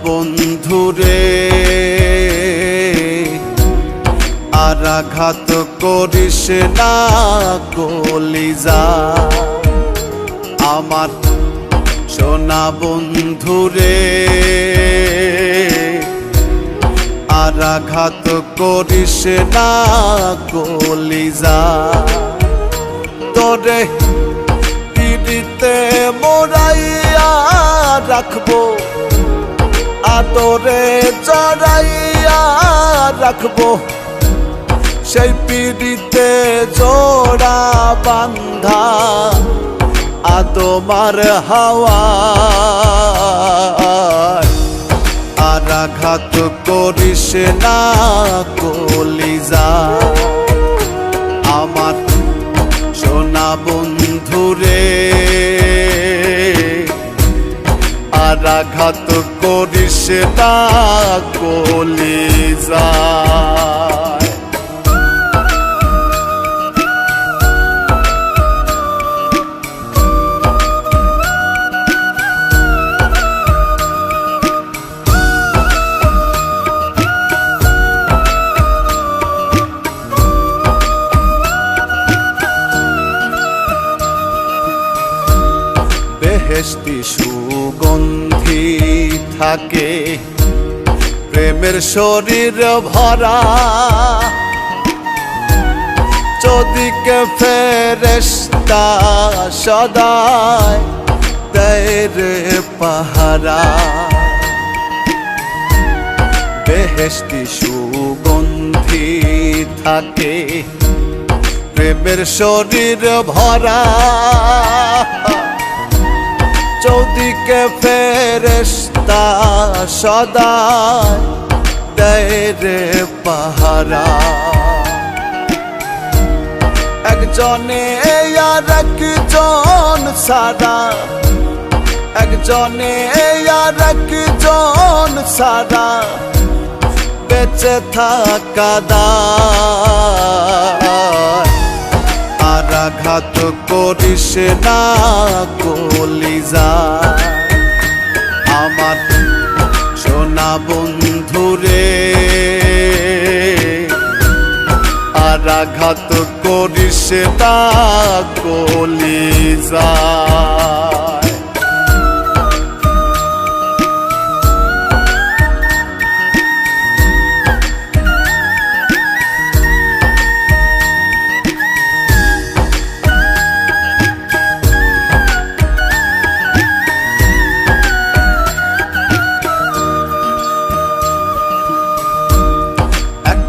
বন্ধুরে আর আঘাত করিস না কলিজা আমার সোনা বন্ধুরে আর আঘাত করিস না কলিজা তোরে পিড়িতে মোরাইয়া রাখবো, আদরে জড়াইয়া রাখবো, সেই পিড়িতে জোড়া বান্ধা আদমার হাওয়া। আর আঘাত করিস না কলিজা, আমার সোনা বন্ধুরে। আর আঘাত করিস না কলিজা। বেহেশতি সুগন্ধি থাকে, প্রেমের শরীর ভরা, চৌদিকে ফেরেশতা সদায় দেয় রে পাহারা। বেহেশতি সুগন্ধি থাকে, প্রেমের শরীর ভরা, চৌদিকে ফেরেশতা সদায় দেয় রে পাহারা। একজনে আর একজন সারা, একজনে আর একজন সারা বেঁচে থাকা দায়। আর আঘাত করিস না কলিজা, আমার সোনা বন্ধুরে। আর আঘাত করিস না কলিজা।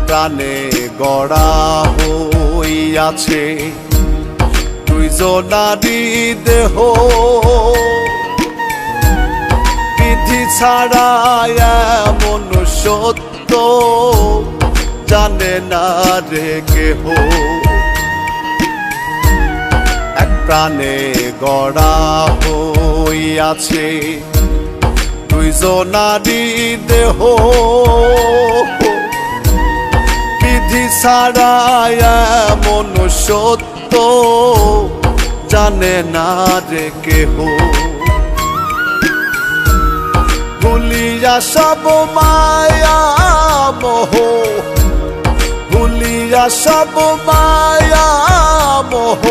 প্রাণে গড়া হইয়াছে দুইজনারই দেহ, বিধি ছাড়া এমন সত্য জানে না রে কেহ। এক প্রাণে গড়া হইয়াছে দুইজনারই দেহ, বিধি ছাড়া এমন সত্য জানে না রে কেহ। ভুলিয়া সব মায়া মোহ, ভুলিয়া সব মায়া মোহ,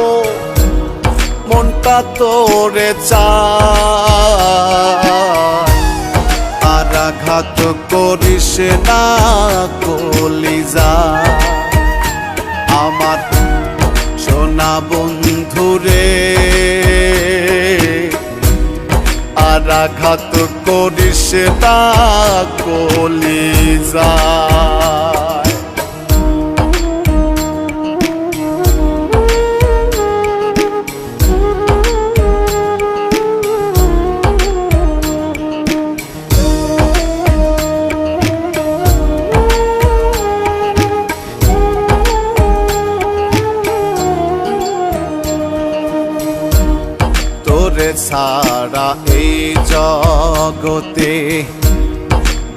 মনটা তোরে চায়। আর আঘাত করিস না কলিজা, আমার সোনা বন্ধুরে। আর আঘাত করিস না কলিজা। তোরে ছাড়া এই জগতে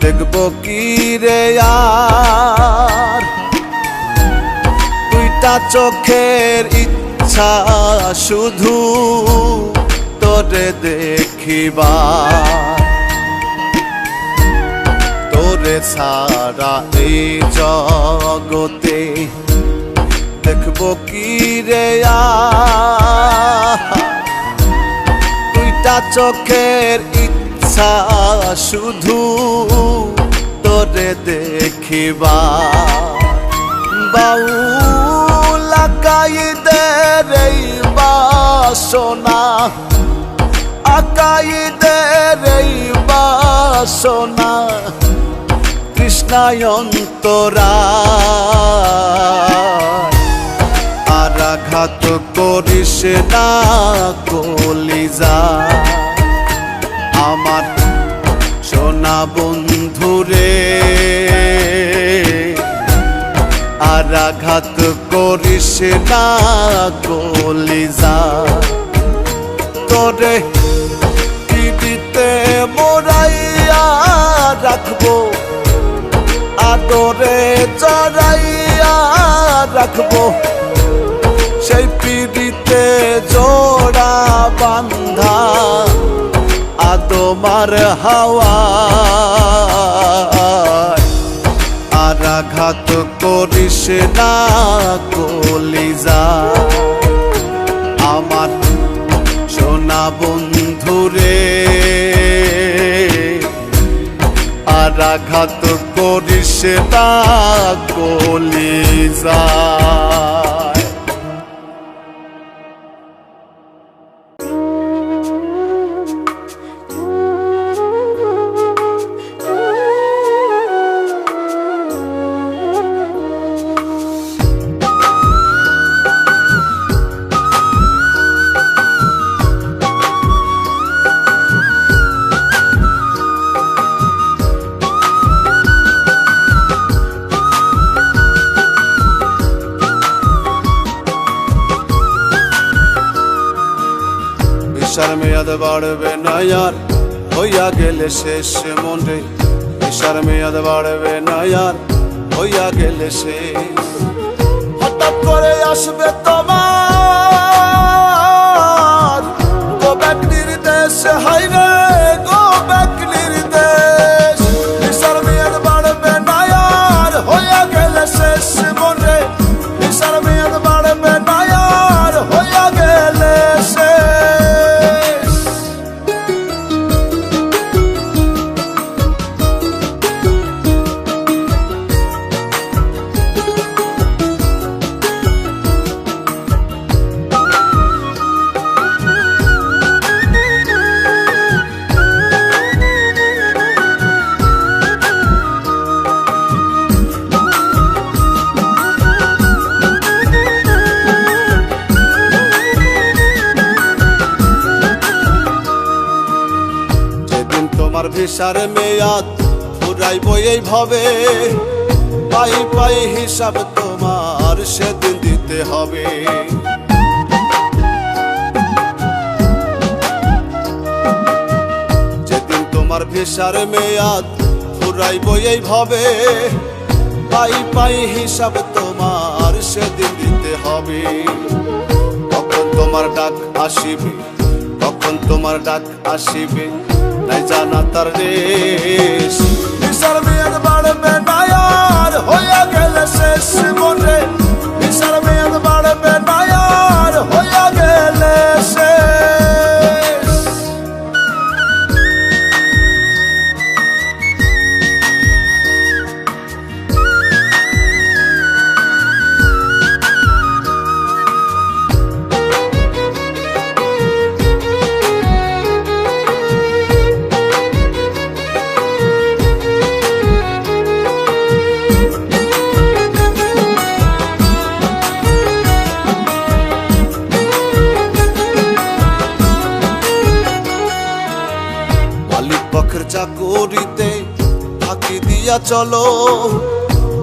দেখব কি রে আর, দুইটা চোখের ইচ্ছা শুধু তোরে দেখিবার। তোরে ছাড়া এই জগতে দেখব কি রে আর, দুইটা চোখের ইচ্ছা শুধু তোরে দেখিবার। বাউলা কাইদের এই বাসনা, আকাইদের বুকের এই বাসনা তৃষ্ণায় অন্তরা আর আঘাত করিস না কলিজা আমার সোনা বন্ধুরে আর আঘাত করিস না কলিজা তোরে পিড়িতে মোরাইয়া রাখবো আদরে জড়াইয়া রাখবো সেই পিড়িতে জোড়া বান্ধা আদমার হাওয়া আর আঘাত করিস না কলিজা আমার সোনা বন্ধুরে আর আঘাত করিস না কলিজা নেশার মেয়াদ বাড়বে না আর হইয়া গেলে শেষ মনে নেশার মেয়াদ বাড়বে না আর হইয়া গেলে শেষ হঠাৎ করে আসবে তোমার গো ব্যাক নির্দেশ হাইরে গো ব্যাক নির্দেশ নেশার মেয়াদ বাড়বে না আর হইয়া গেলে শেষ মনে নেশার মেয়াদ বাড়বে না আর হইয়া গেলে শেষ তোমার ভিসার মেয়াদ ফুরাইব এইভাবে পাই পাই হিসাব তোমার সেদিন দিতে হবে যেদিন তোমার ভিসার মেয়াদ ফুরাইব এইভাবে পাই পাই হিসাব তোমার সেদিন দিতে হবে কখন তোমার ডাক আসিবে কখন তোমার ডাক আসিবে নাই জানা তার দেশ ভিসার মেয়াদ বাড়বে না আর হইয়া গেলে শেষ মনে ভিসার মেয়াদ বাড়বে না আর হইয়া গেলে শেষ চাকুরিতে ফাঁকি দিয়া চলো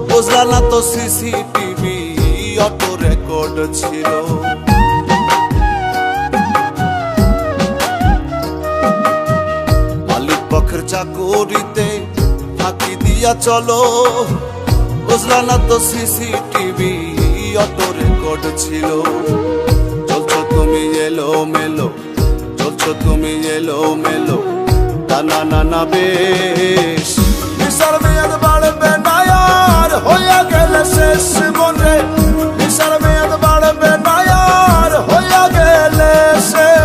বুঝলা না তো সিসিটিভি অটো রেকর্ড ছিল মালিক পক্ষের চাকুরিতে ফাঁকি দিয়া চলো বুঝলা না তো সিসিটিভি অটো রেকর্ড ছিল চলছো তুমি এলো মেলো চলছো তুমি এলো মেলো না না না বেশ ভিসার মেয়াদ বাড়বে না আর হইয়া গেলে শেষ মনে ভিসার মেয়াদ বাড়বে না আর হইয়া গেলে শেষ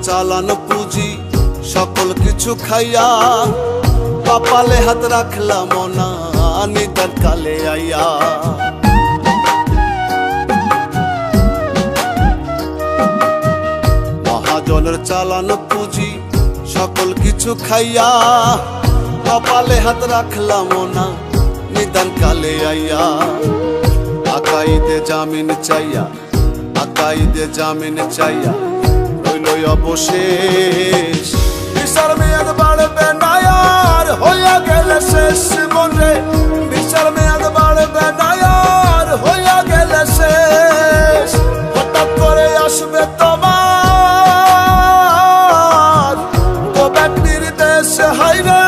চালানো পুঁজি সকল কিছু খাইয়া, কপালে হাত রাখলাম না নিদান কালে আইয়া। মহাজনের চালানো পুঁজি সকল কিছু খাইয়া, কপালে হাত রাখলাম না নিদান কালে আইয়া। আকাইদে জামিন চাইয়া, আকাইদে জামিন চাইয়া রইল অবশেষ। বিচার মেয়াদ বাড়বে না আর হইয়া গেলে শেষ মনে, বিচার মেয়াদ বাড়বে না আর হইয়া গেলে শেষ। হঠাৎ করে আসবে তোমার তো ব্যক্তির দেশ হাইরে